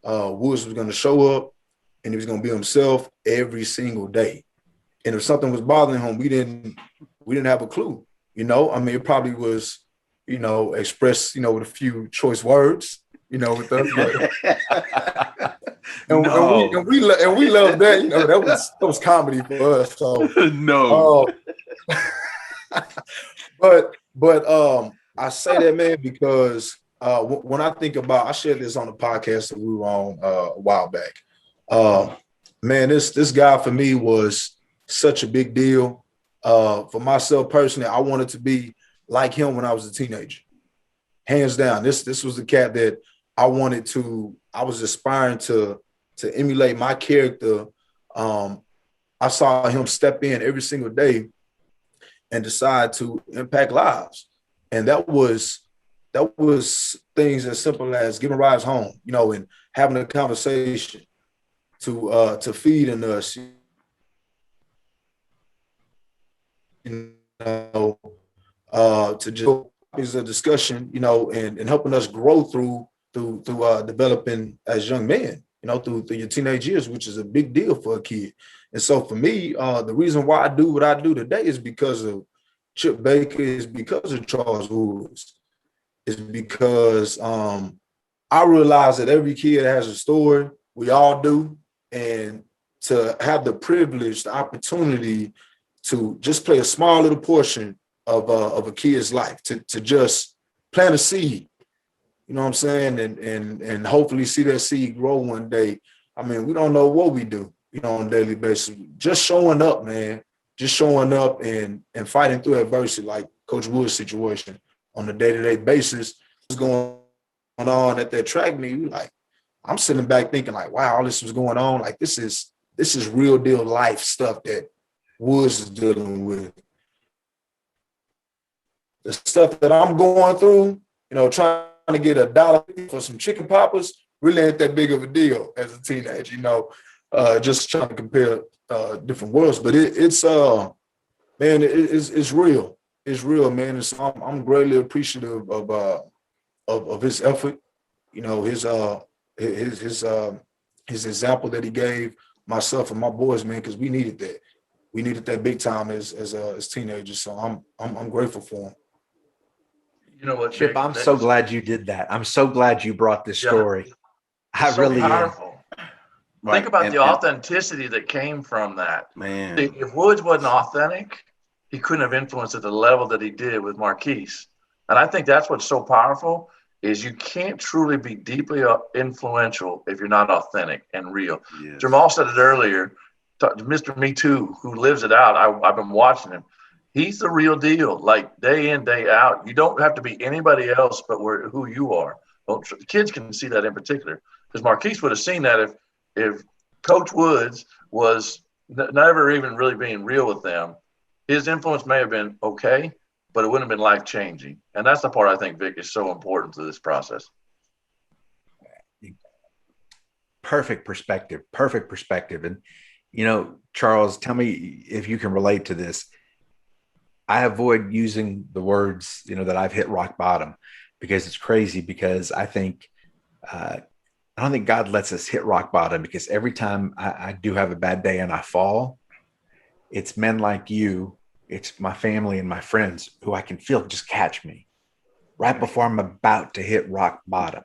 Woods was going to show up and he was going to be himself every single day. And if something was bothering him, we didn't have a clue. You know, I mean, it probably was, you know, expressed, you know, with a few choice words, you know, with us. But, No. and we love that. You know, that was comedy for us. So No. but I say that, man, because when I think about, I shared this on the podcast that we were on a while back. Man, this guy for me was such a big deal. For myself personally, I wanted to be like him when I was a teenager. Hands down, this was the cat that I was aspiring to emulate my character. I saw him step in every single day and decide to impact lives. And that was things as simple as giving rides home, you know, and having a conversation to feeding us, you know, to just is a discussion, you know, and helping us grow through developing as young men, you know, through your teenage years, which is a big deal for a kid. And so for me, the reason why I do what I do today is because of Chip Baker, is because of Charles Woods, is because I realize that every kid has a story. We all do. And to have the privilege, the opportunity to just play a small little portion of a kid's life, to just plant a seed, you know what I'm saying? And hopefully see that seed grow one day. I mean, we don't know what we do, you know, on a daily basis. Just showing up, man, just showing up and fighting through adversity, like Coach Wood's situation on a day-to-day basis. What's going on at that track meet? Like, I'm sitting back thinking like, wow, all this was going on. Like, this is real deal life stuff that Woods is dealing with. The stuff that I'm going through, you know, trying to get $1 for some chicken poppers really ain't that big of a deal as a teenager, you know, just trying to compare different worlds. But it's man, it's real. It's real, man. And so I'm greatly appreciative of his effort, you know, his example that he gave myself and my boys, man, because we needed that. We needed that big time as teenagers. So I'm grateful for him. You know what, Chip, I'm so glad you did that. I'm so glad you brought this story. I so really powerful. am. Right. Think about the authenticity that came from that. Man. If Woods wasn't authentic, he couldn't have influenced at the level that he did with Marquise. And I think that's what's so powerful, is you can't truly be deeply influential if you're not authentic and real. Yes. Jamal said it earlier, Mr. Me Too, who lives it out. I've been watching him. He's the real deal, like day in, day out. You don't have to be anybody else but who you are. Well, kids can see that in particular, because Marquise would have seen that if Coach Woods was never even really being real with them. His influence may have been okay, but it wouldn't have been life-changing. And that's the part I think, Vic, is so important to this process. Perfect perspective. And, you know, Charles, tell me if you can relate to this. I avoid using the words, you know, that I've hit rock bottom, because it's crazy, because I think, I don't think God lets us hit rock bottom, because every time I do have a bad day and I fall, it's men like you, it's my family and my friends who I can feel just catch me right before I'm about to hit rock bottom.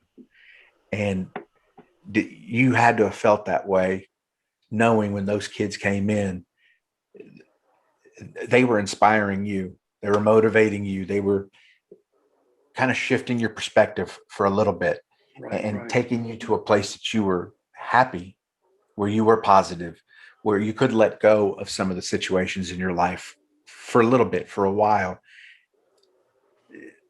And you had to have felt that way, knowing when those kids came in, they were inspiring you, they were motivating you, they were kind of shifting your perspective for a little bit, and taking you to a place that you were happy, where you were positive, where you could let go of some of the situations in your life for a little bit, for a while.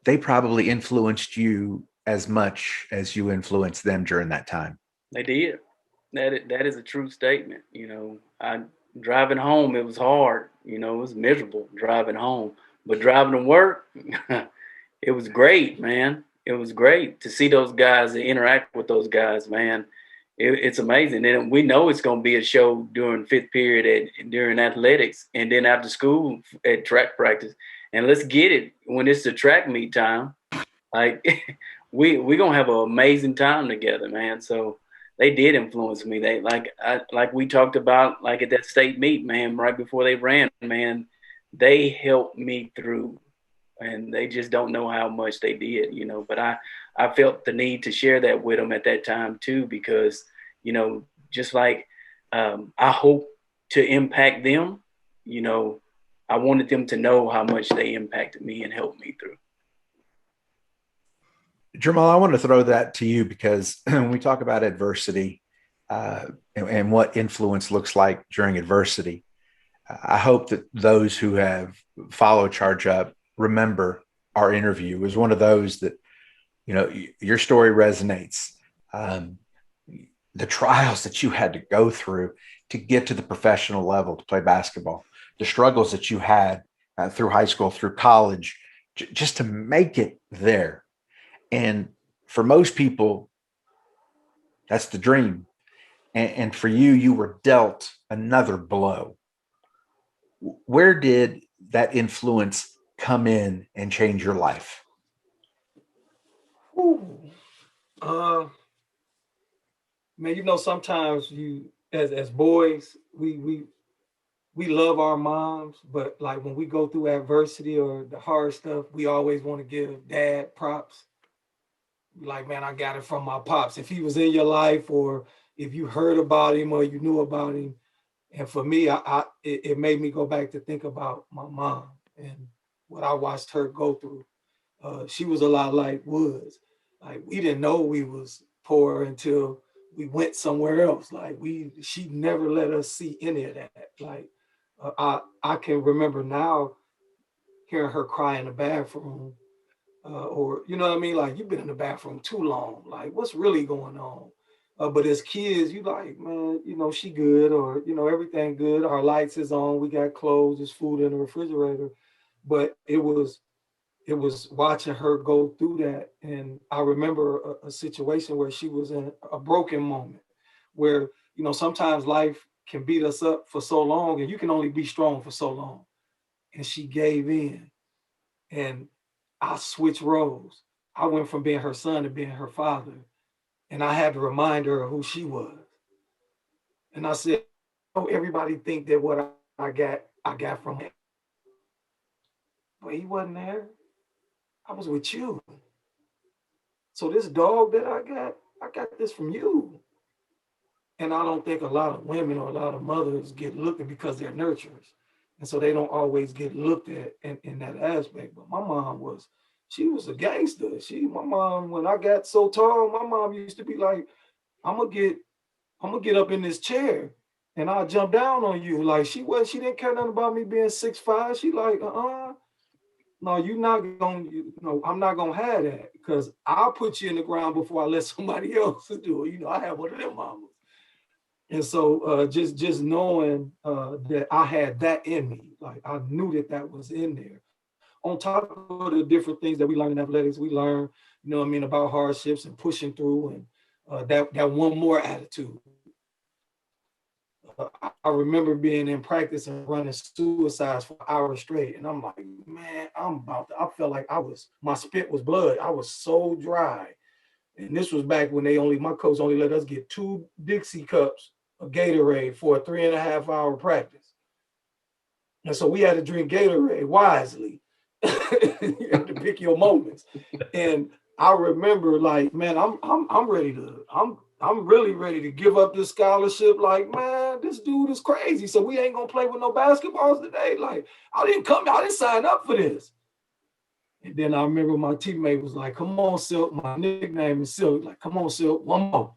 They probably influenced you as much as you influenced them during that time. They did. That is a true statement. You know, driving home, it was hard. You know, it was miserable driving home, but driving to work, it was great, man. It was great to see those guys and interact with those guys, man. It's amazing. And we know it's going to be a show during fifth period during athletics, and then after school at track practice. And let's get it when it's the track meet time. Like we're going to have an amazing time together, man. So they did influence me. They like we talked about, like at that state meet, man, right before they ran, man, they helped me through and they just don't know how much they did, but I felt the need to share that with them at that time too, because, just like I hope to impact them, I wanted them to know how much they impacted me and helped me through. Jamal, I want to throw that to you because when we talk about adversity and what influence looks like during adversity, I hope that those who have followed Charge Up remember our interview. It was one of those that, your story resonates. The trials that you had to go through to get to the professional level to play basketball, the struggles that you had through high school, through college, just to make it there. And for most people, that's the dream. And for you, you were dealt another blow. Where did that influence come in and change your life? Man, sometimes as boys, we love our moms, but like when we go through adversity or the hard stuff, we always want to give dad props. Like, man, I got it from my pops. If he was in your life, or if you heard about him or you knew about him. And for me, it made me go back to think about my mom and what I watched her go through. She was a lot like Woods. Like, we didn't know we was poor until we went somewhere else. Like, she never let us see any of that. Like, I can remember now hearing her cry in the bathroom, or, you know what I mean? Like, you've been in the bathroom too long. Like, what's really going on? But as kids, you like, man, she good, or, everything good. Our lights is on. We got clothes, there's food in the refrigerator. But it was watching her go through that. And I remember a situation where she was in a broken moment where, sometimes life can beat us up for so long and you can only be strong for so long. And she gave in, and I switched roles. I went from being her son to being her father. And I had to remind her of who she was. And I said, everybody think that what I got from him. But he wasn't there. I was with you. So this dog that I got this from you. And I don't think a lot of women or a lot of mothers get looked at because they're nurturers. And so they don't always get looked at in that aspect. But my mom she was a gangster. My mom, when I got so tall, my mom used to be like, I'm gonna get up in this chair and I'll jump down on you. Like, she didn't care nothing about me being 6'5". She like, no, you're not gonna, I'm not gonna have that, because I'll put you in the ground before I let somebody else do it. I have one of them mamas. And so just knowing that I had that in me, like I knew that was in there. On top of the different things that we learn in athletics, we learn, about hardships and pushing through, and that one more attitude. I remember being in practice and running suicides for hours straight. And I'm like, man, I felt like my spit was blood. I was so dry. And this was back when my coach only let us get 2 Dixie cups of Gatorade for a 3.5-hour practice. And so we had to drink Gatorade wisely. You have to pick your moments. And I remember, like, man, I'm really ready to give up this scholarship. Like, man, this dude is crazy. So we ain't gonna play with no basketballs today. Like, I didn't sign up for this. And then I remember my teammate was like, come on, Silk. My nickname is Silk. Like, come on, Silk, one more.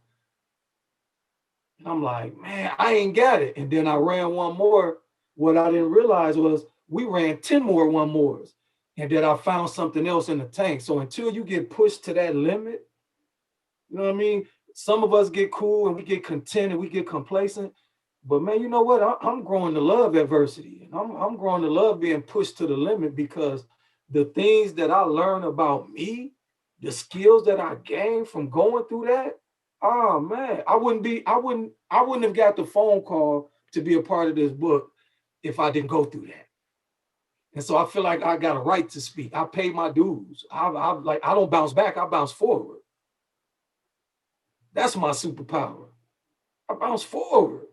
And I'm like, man, I ain't got it. And then I ran one more. What I didn't realize was we ran 10 more one mores. And then I found something else in the tank. So until you get pushed to that limit, you know what I mean? Some of us get cool and we get content and we get complacent. But man, you know what? I'm growing to love adversity. And I'm growing to love being pushed to the limit, because the things that I learned about me, the skills that I gained from going through that, oh man, I wouldn't have got the phone call to be a part of this book if I didn't go through that. And so I feel like I got a right to speak. I paid my dues. I don't bounce back, I bounce forward. That's my superpower. I bounce forward.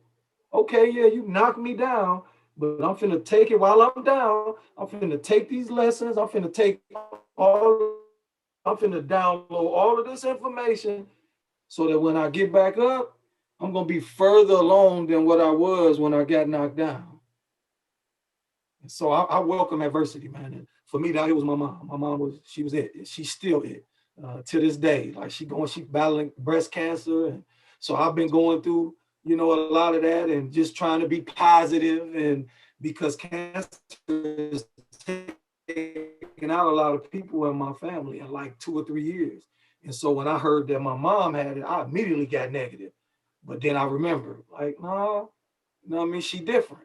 Okay, yeah, you knock me down, but I'm finna take it while I'm down. I'm finna take these lessons. I'm finna download all of this information so that when I get back up, I'm gonna be further along than what I was when I got knocked down. And so I welcome adversity, man. And for me, that it was my mom. My mom she was it. She's still it to this day. Like she battling breast cancer, and so I've been going through, you know, a lot of that, and just trying to be positive, and because cancer is taking out a lot of people in my family in like 2 or 3 years. And so when I heard that my mom had it, I immediately got negative. But then I remember, like, no, you know what I mean? She different.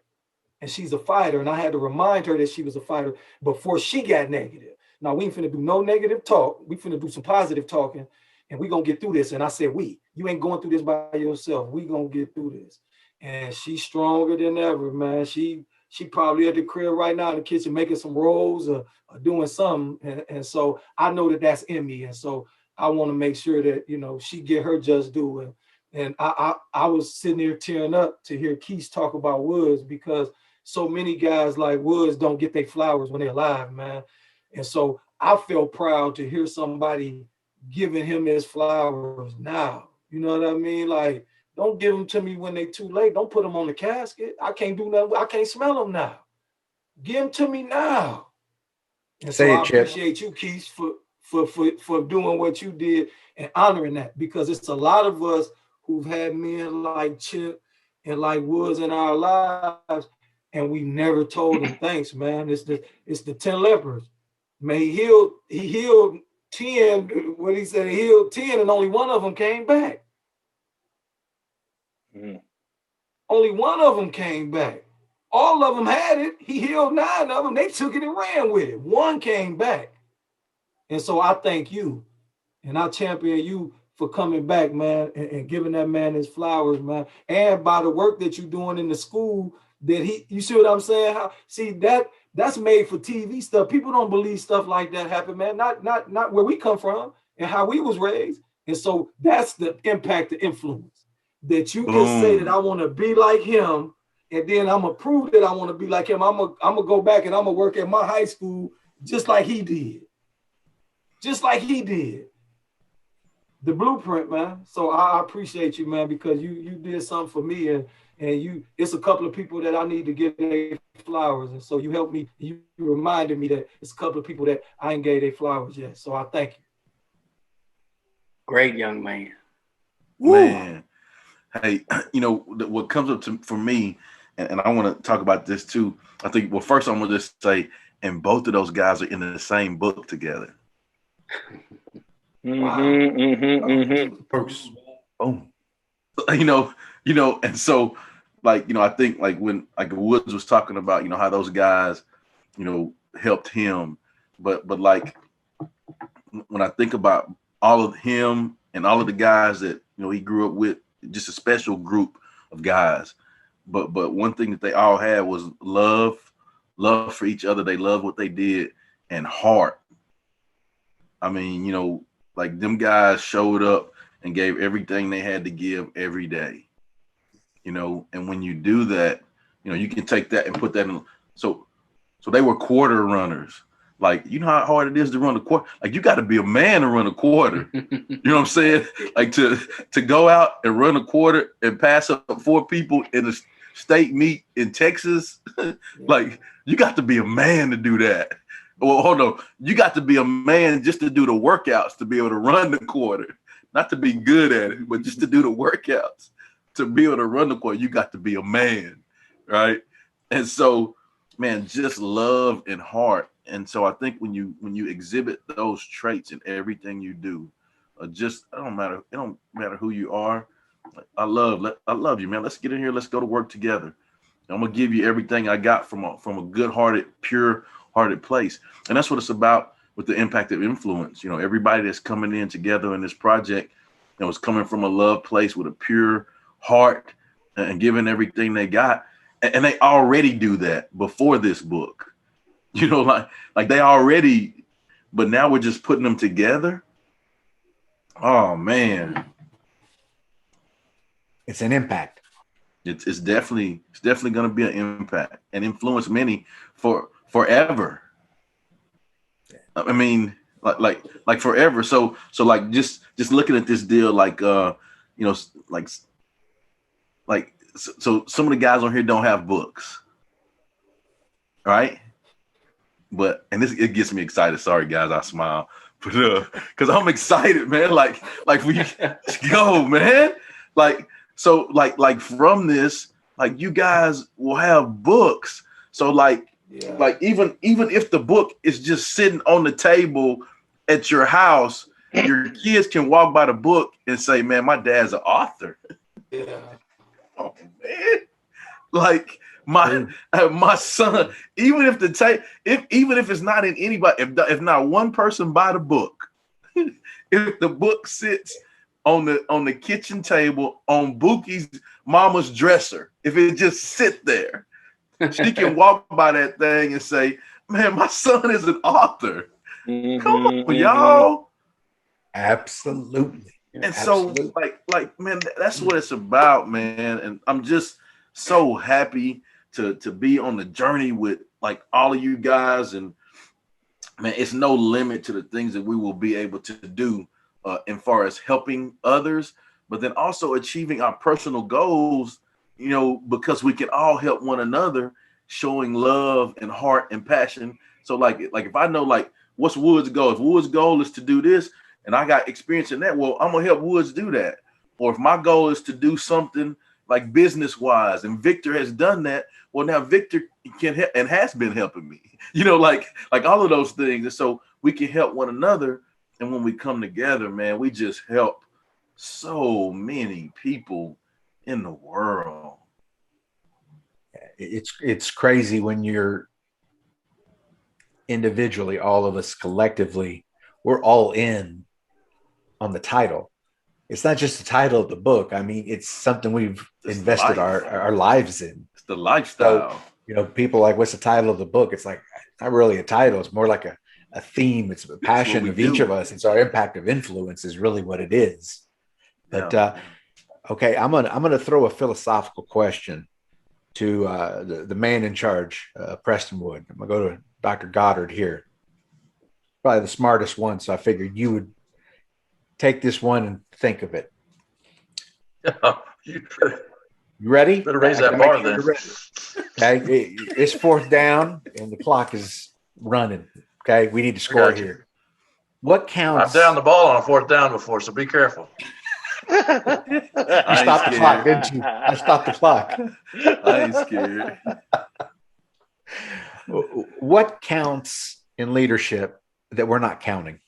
And she's a fighter. And I had to remind her that she was a fighter before she got negative. Now, we ain't finna do no negative talk. We finna do some positive talking, and we gonna get through this. And I said, you ain't going through this by yourself. We gonna get through this. And she's stronger than ever, man. She probably at the crib right now in the kitchen making some rolls or doing something. And so I know that that's in me. And so I want to make sure that, you know, she get her just due. And I was sitting there tearing up to hear Keith talk about Woods, because so many guys like Woods don't get their flowers when they're alive, man. And so I feel proud to hear somebody giving him his flowers now. You know what I mean? Like, don't give them to me when they're too late. Don't put them on the casket. I can't do nothing. I can't smell them now. Give them to me now. And so I appreciate you, Keith, for doing what you did and honoring that, because it's a lot of us who've had men like Chip and like Woods in our lives, and we never told them thanks, man. It's the 10 lepers. Man, he healed 10. What he said, he healed 10, and only one of them came back. Only one of them came back. All of them had it. He healed 9 of them. They took it and ran with it. One came back. And so I thank you, and I champion you for coming back, man, and giving that man his flowers, man. And by the work that you're doing in the school, that you see what I'm saying? That's made for TV stuff. People don't believe stuff like that happen, man. Not where we come from and how we was raised. And so that's the impact, the influence. That you can say that I want to be like him, and then I'm gonna prove that I want to be like him. I'm gonna go back and I'm gonna work at my high school just like he did. Just like he did. The blueprint, man. So I appreciate you, man, because you did something for me, and it's a couple of people that I need to give their flowers. And so you helped me, you reminded me that it's a couple of people that I ain't gave their flowers yet. So I thank you. Great young man. Man. Hey, you know, what comes up for me, and I want to talk about this too. I think, well, first I'm going to just say, and both of those guys are in the same book together. First. Oh, you know, and so, like, you know, I think like when like Woods was talking about, you know, how those guys, you know, helped him, but like when I think about all of him and all of the guys that, you know, he grew up with, just a special group of guys, but one thing that they all had was love for each other. They loved what they did, and heart. I mean, you know, like them guys showed up and gave everything they had to give every day, you know. And when you do that, you know, you can take that and put that in. So they were quarter runners. Like, you know how hard it is to run a quarter? Like, you got to be a man to run a quarter. You know what I'm saying? Like to go out and run a quarter and pass up 4 people in a state meet in Texas. Like, you got to be a man to do that. Well, hold on. You got to be a man just to do the workouts, to be able to run the quarter, not to be good at it, but just to do the workouts, to be able to run the quarter. You got to be a man, right? And so, man, just love and heart. And so I think when you exhibit those traits in everything you do, it don't matter who you are. I love you, man. Let's get in here. Let's go to work together. I'm gonna give you everything I got from a good-hearted, pure-hearted place. And that's what it's about with the impact of influence. You know, everybody that's coming in together in this project, you know, is coming from a love place with a pure heart and giving everything they got. And they already do that before this book. You know, like they already, but now we're just putting them together. Oh man. It's an impact. It's definitely going to be an impact and influence many for forever. I mean, like forever. So like just looking at this deal, like you know, like so some of the guys on here don't have books, right? But and it gets me excited. Sorry guys, I smile, but because I'm excited, man. Like we go, man. Like so like from this, like you guys will have books. So like even if the book is just sitting on the table at your house, your kids can walk by the book and say, "Man, my dad's an author." Yeah. Oh man, like my son, even if even if it's not in anybody, if not one person buy the book, if the book sits on the kitchen table on Bookie's mama's dresser, if it just sit there, she can walk by that thing and say, "Man, my son is an author." Come on, y'all. Absolutely. And Absolutely. so like, man, that's what it's about, man. And I'm just so happy to be on the journey with like all of you guys. And man, it's no limit to the things that we will be able to do as far as helping others, but then also achieving our personal goals, you know, because we can all help one another, showing love and heart and passion. So like if I know like what's Wood's goal, if Wood's goal is to do this and I got experience in that, well, I'm gonna help Woods do that. Or if my goal is to do something like business wise and Victor has done that, well, now Victor can help and has been helping me, you know, like all of those things. And so we can help one another. And when we come together, man, we just help so many people in the world. It's crazy when you're individually, all of us collectively, we're all in on the title. It's not just the title of the book. I mean, it's something we've invested our lives in. It's the lifestyle. So, you know, people like, what's the title of the book? It's like, not really a title. It's more like a theme. It's a passion of each of us. It's our impact of influence is really what it is. But okay, I'm gonna throw a philosophical question to the man in charge, Preston Wood. I'm gonna go to Dr. Goddard here. Probably the smartest one, so I figured you would take this one and think of it. You You ready? better raise that bar then. Okay, it's fourth down and the clock is running. Okay, we need to score here. What counts? I've down the ball on a fourth down before, so be careful. You stopped the clock, didn't you? I stopped the clock. I ain't scared. What counts in leadership that we're not counting?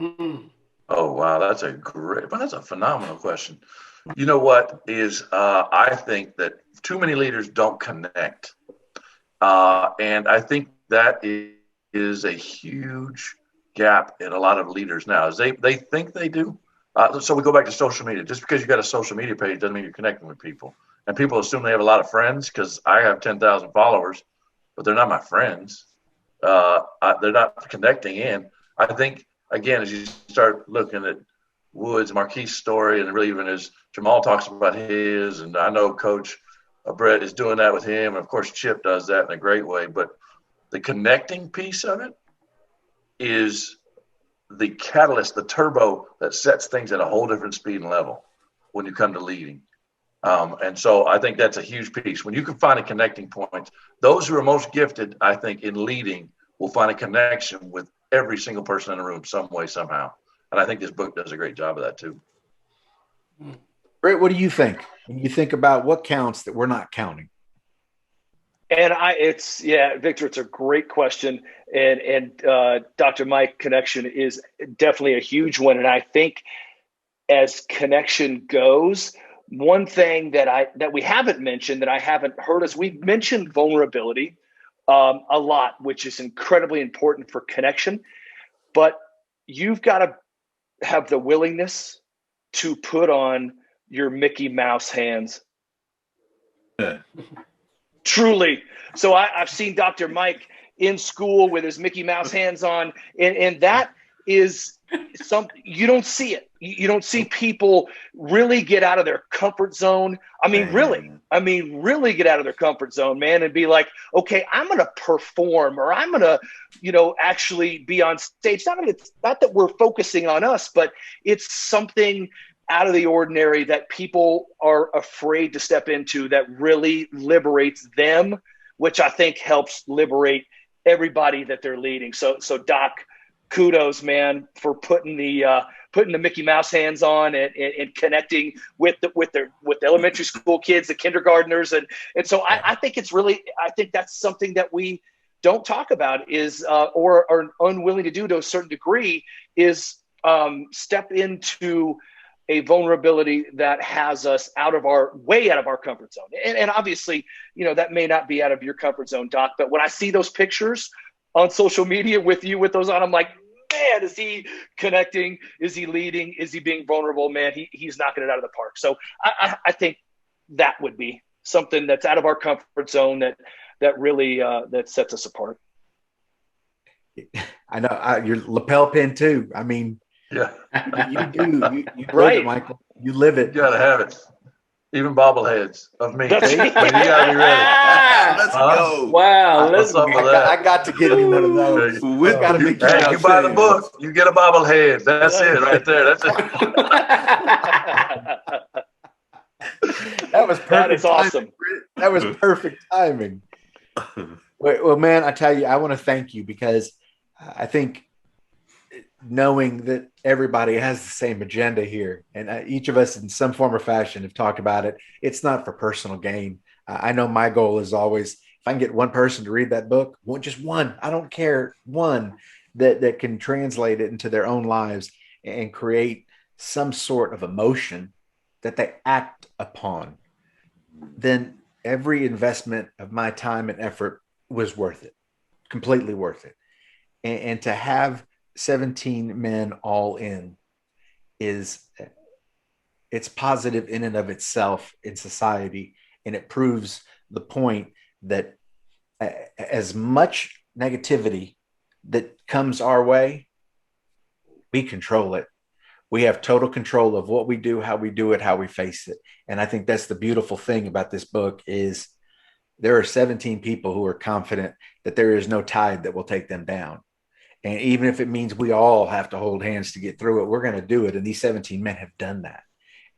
Oh, wow. That's a phenomenal question. You know what is, I think that too many leaders don't connect. And I think that is a huge gap in a lot of leaders now. Is they think they do. So we go back to social media. Just because you got a social media page doesn't mean you're connecting with people. And people assume they have a lot of friends because I have 10,000 followers, but they're not my friends. They're not connecting in. I think, again, as you start looking at Woods, Marquis' story, and really even as Jamal talks about his, and I know Coach Brett is doing that with him, and of course Chip does that in a great way, but the connecting piece of it is the catalyst, the turbo that sets things at a whole different speed and level when you come to leading. And so I think that's a huge piece. When you can find a connecting point, those who are most gifted, I think, in leading will find a connection with every single person in the room some way, somehow. And I think this book does a great job of that too. Brett, what do you think when you think about what counts that we're not counting? And Victor, it's a great question. And Dr. Mike, connection is definitely a huge one. And I think as connection goes, one thing that we haven't mentioned, that I haven't heard, is we've mentioned vulnerability a lot, which is incredibly important for connection. But you've got to have the willingness to put on your Mickey Mouse hands. Yeah. Truly. So I've seen Dr. Mike in school with his Mickey Mouse hands on, and that is something you don't see it. You don't see people really get out of their comfort zone. I mean, really get out of their comfort zone, man, and be like, okay, I'm going to perform, or I'm going to, actually be on stage. Not that we're focusing on us, but it's something out of the ordinary that people are afraid to step into that really liberates them, which I think helps liberate everybody that they're leading. So Doc, kudos, man, for putting the Mickey Mouse hands on and connecting with the elementary school kids, the kindergartners, and so I think that's something that we don't talk about is or are unwilling to do to a certain degree is step into a vulnerability that has us way out of our comfort zone. And obviously, that may not be out of your comfort zone, Doc, but when I see those pictures on social media with you with those on, I'm like, man, is he connecting? Is he leading? Is he being vulnerable? Man, he's knocking it out of the park. So I think that would be something that's out of our comfort zone that really that sets us apart. I know your lapel pin too. I mean, yeah, you do. You right, it, Michael. You live it. You gotta have it. Even bobbleheads of me. That's- You gotta be ready. Let's go. Wow, What's up with that? I got to give you one of those. With Gotta You, be hey, you buy the book, you get a bobblehead. That's it right there. That's it. That was perfect. That is awesome. That was perfect timing. Well, man, I tell you, I want to thank you because I think knowing that everybody has the same agenda here, and each of us in some form or fashion have talked about it, it's not for personal gain. I know my goal is always, if I can get one person to read that book, just one, I don't care, one that can translate it into their own lives and create some sort of emotion that they act upon, then every investment of my time and effort was worth it, completely worth it. And to have 17 men all in it's positive in and of itself in society. And it proves the point that as much negativity that comes our way, we control it. We have total control of what we do, how we do it, how we face it. And I think that's the beautiful thing about this book is there are 17 people who are confident that there is no tide that will take them down. And even if it means we all have to hold hands to get through it, we're going to do it. And these 17 men have done that.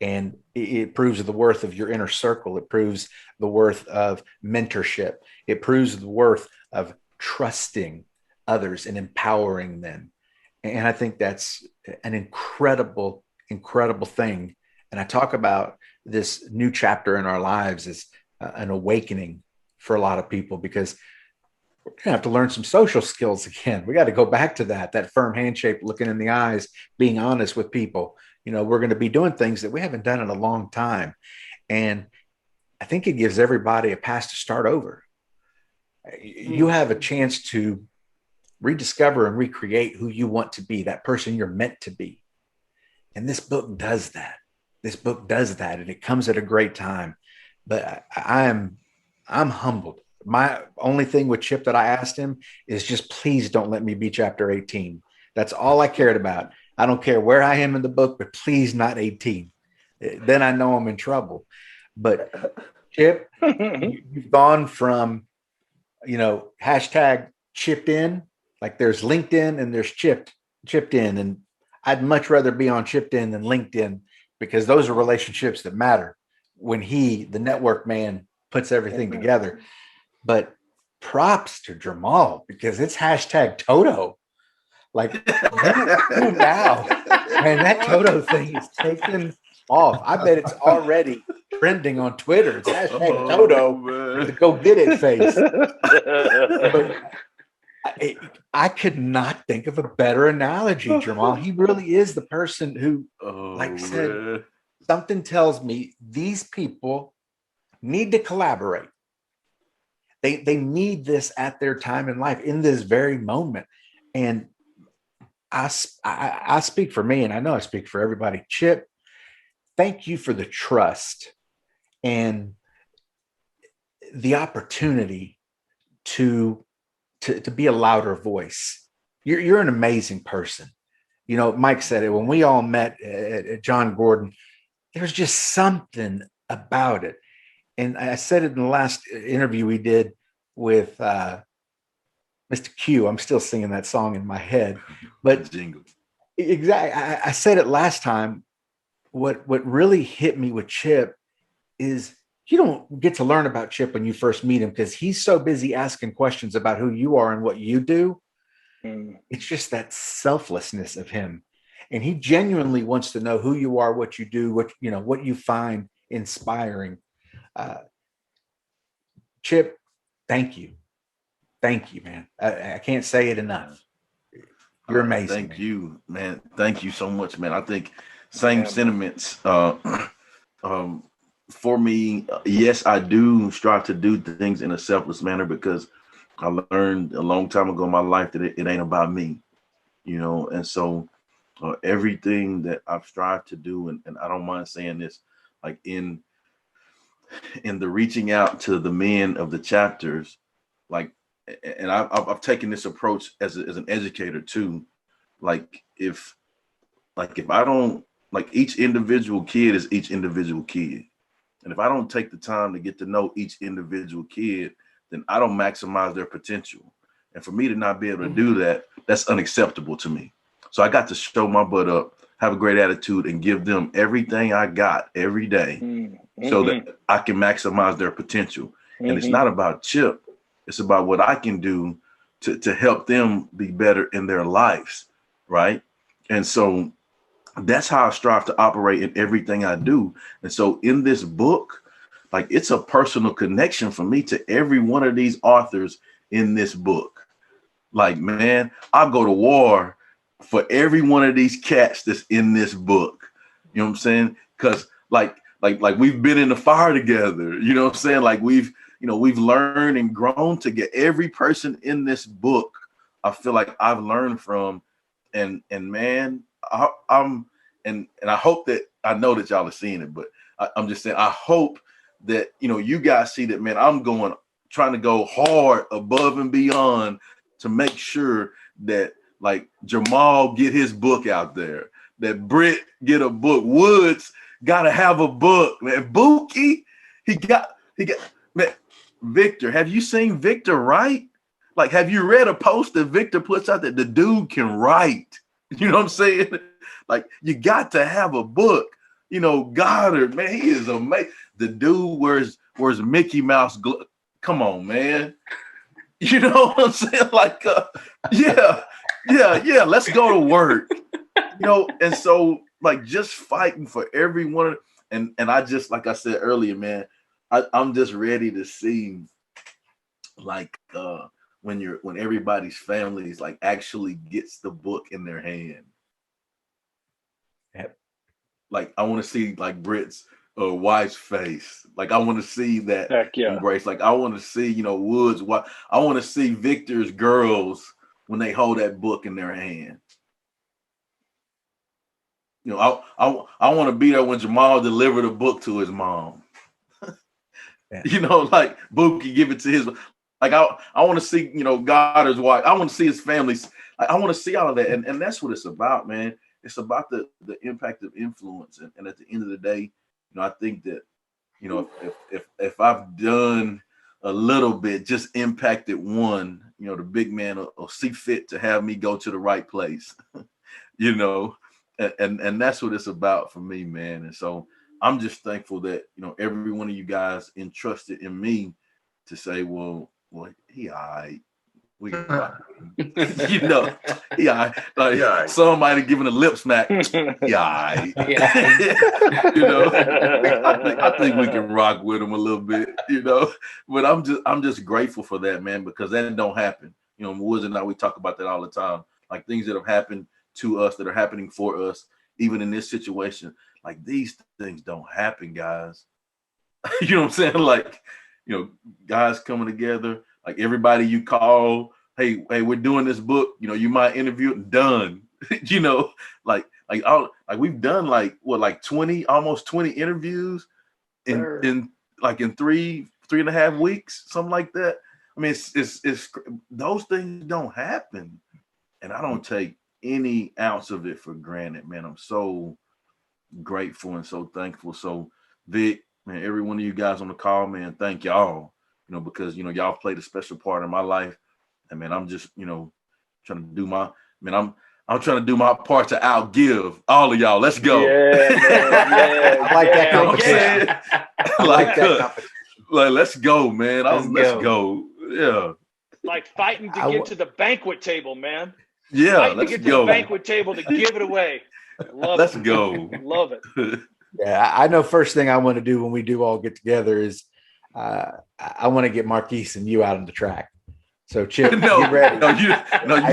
And it proves the worth of your inner circle. It proves the worth of mentorship. It proves the worth of trusting others and empowering them. And I think that's an incredible, incredible thing. And I talk about this new chapter in our lives as an awakening for a lot of people because we're going to have to learn some social skills again. We got to go back to that firm handshake, looking in the eyes, being honest with people. We're going to be doing things that we haven't done in a long time. And I think it gives everybody a pass to start over. You have a chance to rediscover and recreate who you want to be, that person you're meant to be. And this book does that. And it comes at a great time. But I'm humbled. My only thing with Chip that I asked him is just please don't let me be chapter 18. That's all I cared about. I don't care where I am in the book, but please not 18. Then I know I'm in trouble. But Chip, you've gone from, hashtag chipped in, like there's LinkedIn and there's chipped in. And I'd much rather be on chipped in than LinkedIn because those are relationships that matter when the network man, puts everything together. But props to Jamal because it's hashtag Toto. Like who now? Man, that Toto thing is taking off. I bet it's already trending on Twitter. It's hashtag Toto, the go get it face. But I could not think of a better analogy, Jamal. He really is the person who, like I said, something tells me these people need to collaborate. They need this at their time in life, in this very moment. And I speak for me, and I know I speak for everybody. Chip, thank you for the trust and the opportunity to be a louder voice. You're an amazing person. You know, Mike said it when we all met at John Gordon, there's just something about it. And I said it in the last interview we did with Mr. Q. I'm still singing that song in my head, but Jingle. exactly. I said it last time. What really hit me with Chip is you don't get to learn about Chip when you first meet him because he's so busy asking questions about who you are and what you do. It's just that selflessness of him. And he genuinely wants to know who you are, what you do, what you find inspiring. Chip, thank you. Thank you, man. I can't say it enough. You're amazing. Thank man. you, man. Thank you so much, man. I think same sentiments. For me, yes, I do strive to do things in a selfless manner because I learned a long time ago in my life that it ain't about me, and so everything that I've strived to do, and I don't mind saying this, like in the reaching out to the men of the chapters, like, and I've taken this approach as an educator too, like if I don't, like, each individual kid is each individual kid. And if I don't take the time to get to know each individual kid, then I don't maximize their potential. And for me to not be able to do that, that's unacceptable to me. So I got to show my butt up, have a great attitude, and give them everything I got every day so that I can maximize their potential. And it's not about Chip. It's about what I can do to help them be better in their lives, right? And so that's how I strive to operate in everything I do. And so in this book, like, it's a personal connection for me to every one of these authors in this book. Like, man, I'll go to war for every one of these cats that's in this book. You know what I'm saying? Because like we've been in the fire together. You know what I'm saying? Like we've learned and grown together. Every person in this book, I feel like I've learned from, and man, I hope that, I know that y'all are seeing it, but I'm just saying, I hope that, you guys see that, man, I'm trying to go hard above and beyond to make sure that, like, Jamal get his book out there, that Britt get a book, Woods got to have a book, man. Bookie, he got, man, Victor, have you seen Victor write? Like, have you read a post that Victor puts out that the dude can write? You know what I'm saying? Like, you got to have a book. Goddard, man, he is amazing. The dude wears Mickey Mouse. Come on, man. You know what I'm saying? Like, yeah. Let's go to work. And so, like, just fighting for everyone. And I just, like I said earlier, man, I'm just ready to see, like, when everybody's families, like, actually gets the book in their hand. Yep. Like, I want to see, like, Britt's wife's face. Like, I want to see that embrace. Like, I want to see, Woods. I want to see Victor's girls when they hold that book in their hand. I want to be there when Jamal delivered a book to his mom. Yeah. Like, Bookie give it to his. Like, I want to see, Goddard's wife. I want to see his family. I want to see all of that. And that's what it's about, man. It's about the impact of influence. And at the end of the day, I think that, if I've done a little bit, just impacted one, the big man will see fit to have me go to the right place, and that's what it's about for me, man. And so I'm just thankful that, every one of you guys entrusted in me to say, well, he all right. We can rock with him. He all right. Like, somebody giving a lip smack. Yeah, all right. I think we can rock with him a little bit, But I'm just grateful for that, man, because that don't happen. Woods and I, we talk about that all the time. Like, things that have happened to us, that are happening for us, even in this situation. Like, these things don't happen, guys. You know what I'm saying? Like, guys coming together, like, everybody you call, hey, we're doing this book, you might interview it, done. Like we've done like 20, almost 20 interviews in 3.5 weeks, something like that. I mean, it's those things don't happen. And I don't take any ounce of it for granted, man. I'm so grateful and so thankful. So Vic, man, every one of you guys on the call, man, thank y'all, because, y'all played a special part in my life. And man, I'm just, trying to do I'm trying to do my part to outgive all of y'all. Let's go. Yeah, man, I like that competition. I like that competition. Like, let's go, man. Let's go. Yeah. Like fighting to get to the banquet table, man. Yeah, fighting let's to get go. to the banquet table to give it away. Let's go. Love it. Yeah, I know first thing I want to do when we do all get together is I want to get Marquise and you out on the track. So Chip, get ready. No, you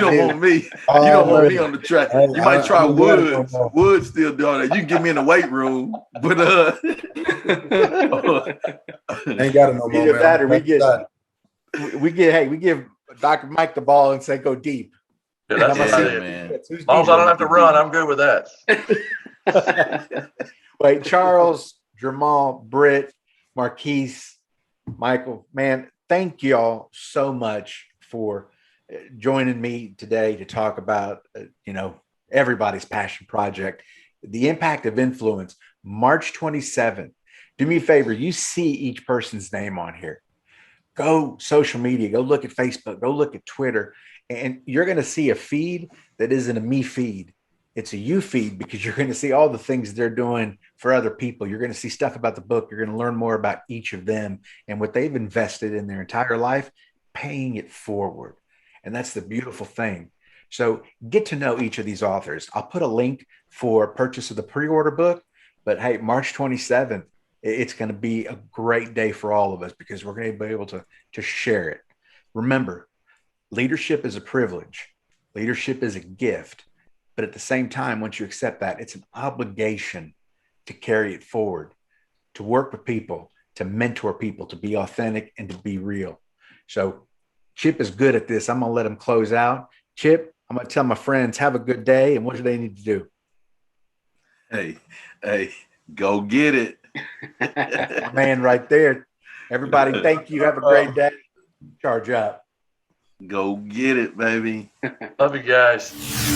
don't want me. You don't want me on the track. You might try Woods. Woods still doing that. You can get me in the weight room, but ain't got it no more, man. Better. We give Dr. Mike the ball and say go deep. Yeah, that's man. As long as I don't have to run, I'm good with that. Wait, Charles, Jamal, Britt, Marquise, Michael, man, thank y'all so much for joining me today to talk about, everybody's passion project, the impact of influence, March 27th. Do me a favor, you see each person's name on here. Go social media, go look at Facebook, go look at Twitter, and you're going to see a feed that isn't a me feed. It's a you feed, because you're going to see all the things they're doing for other people. You're going to see stuff about the book. You're going to learn more about each of them and what they've invested in their entire life, paying it forward. And that's the beautiful thing. So get to know each of these authors. I'll put a link for purchase of the pre-order book, but hey, March 27th, it's going to be a great day for all of us because we're going to be able to share it. Remember, leadership is a privilege. Leadership is a gift. But at the same time, once you accept that, it's an obligation to carry it forward, to work with people, to mentor people, to be authentic and to be real. So Chip is good at this. I'm going to let him close out. Chip, I'm going to tell my friends, have a good day. And what do they need to do? Hey, go get it. Man, right there. Everybody, thank you. Have a great day. Charge up. Go get it, baby. Love you guys.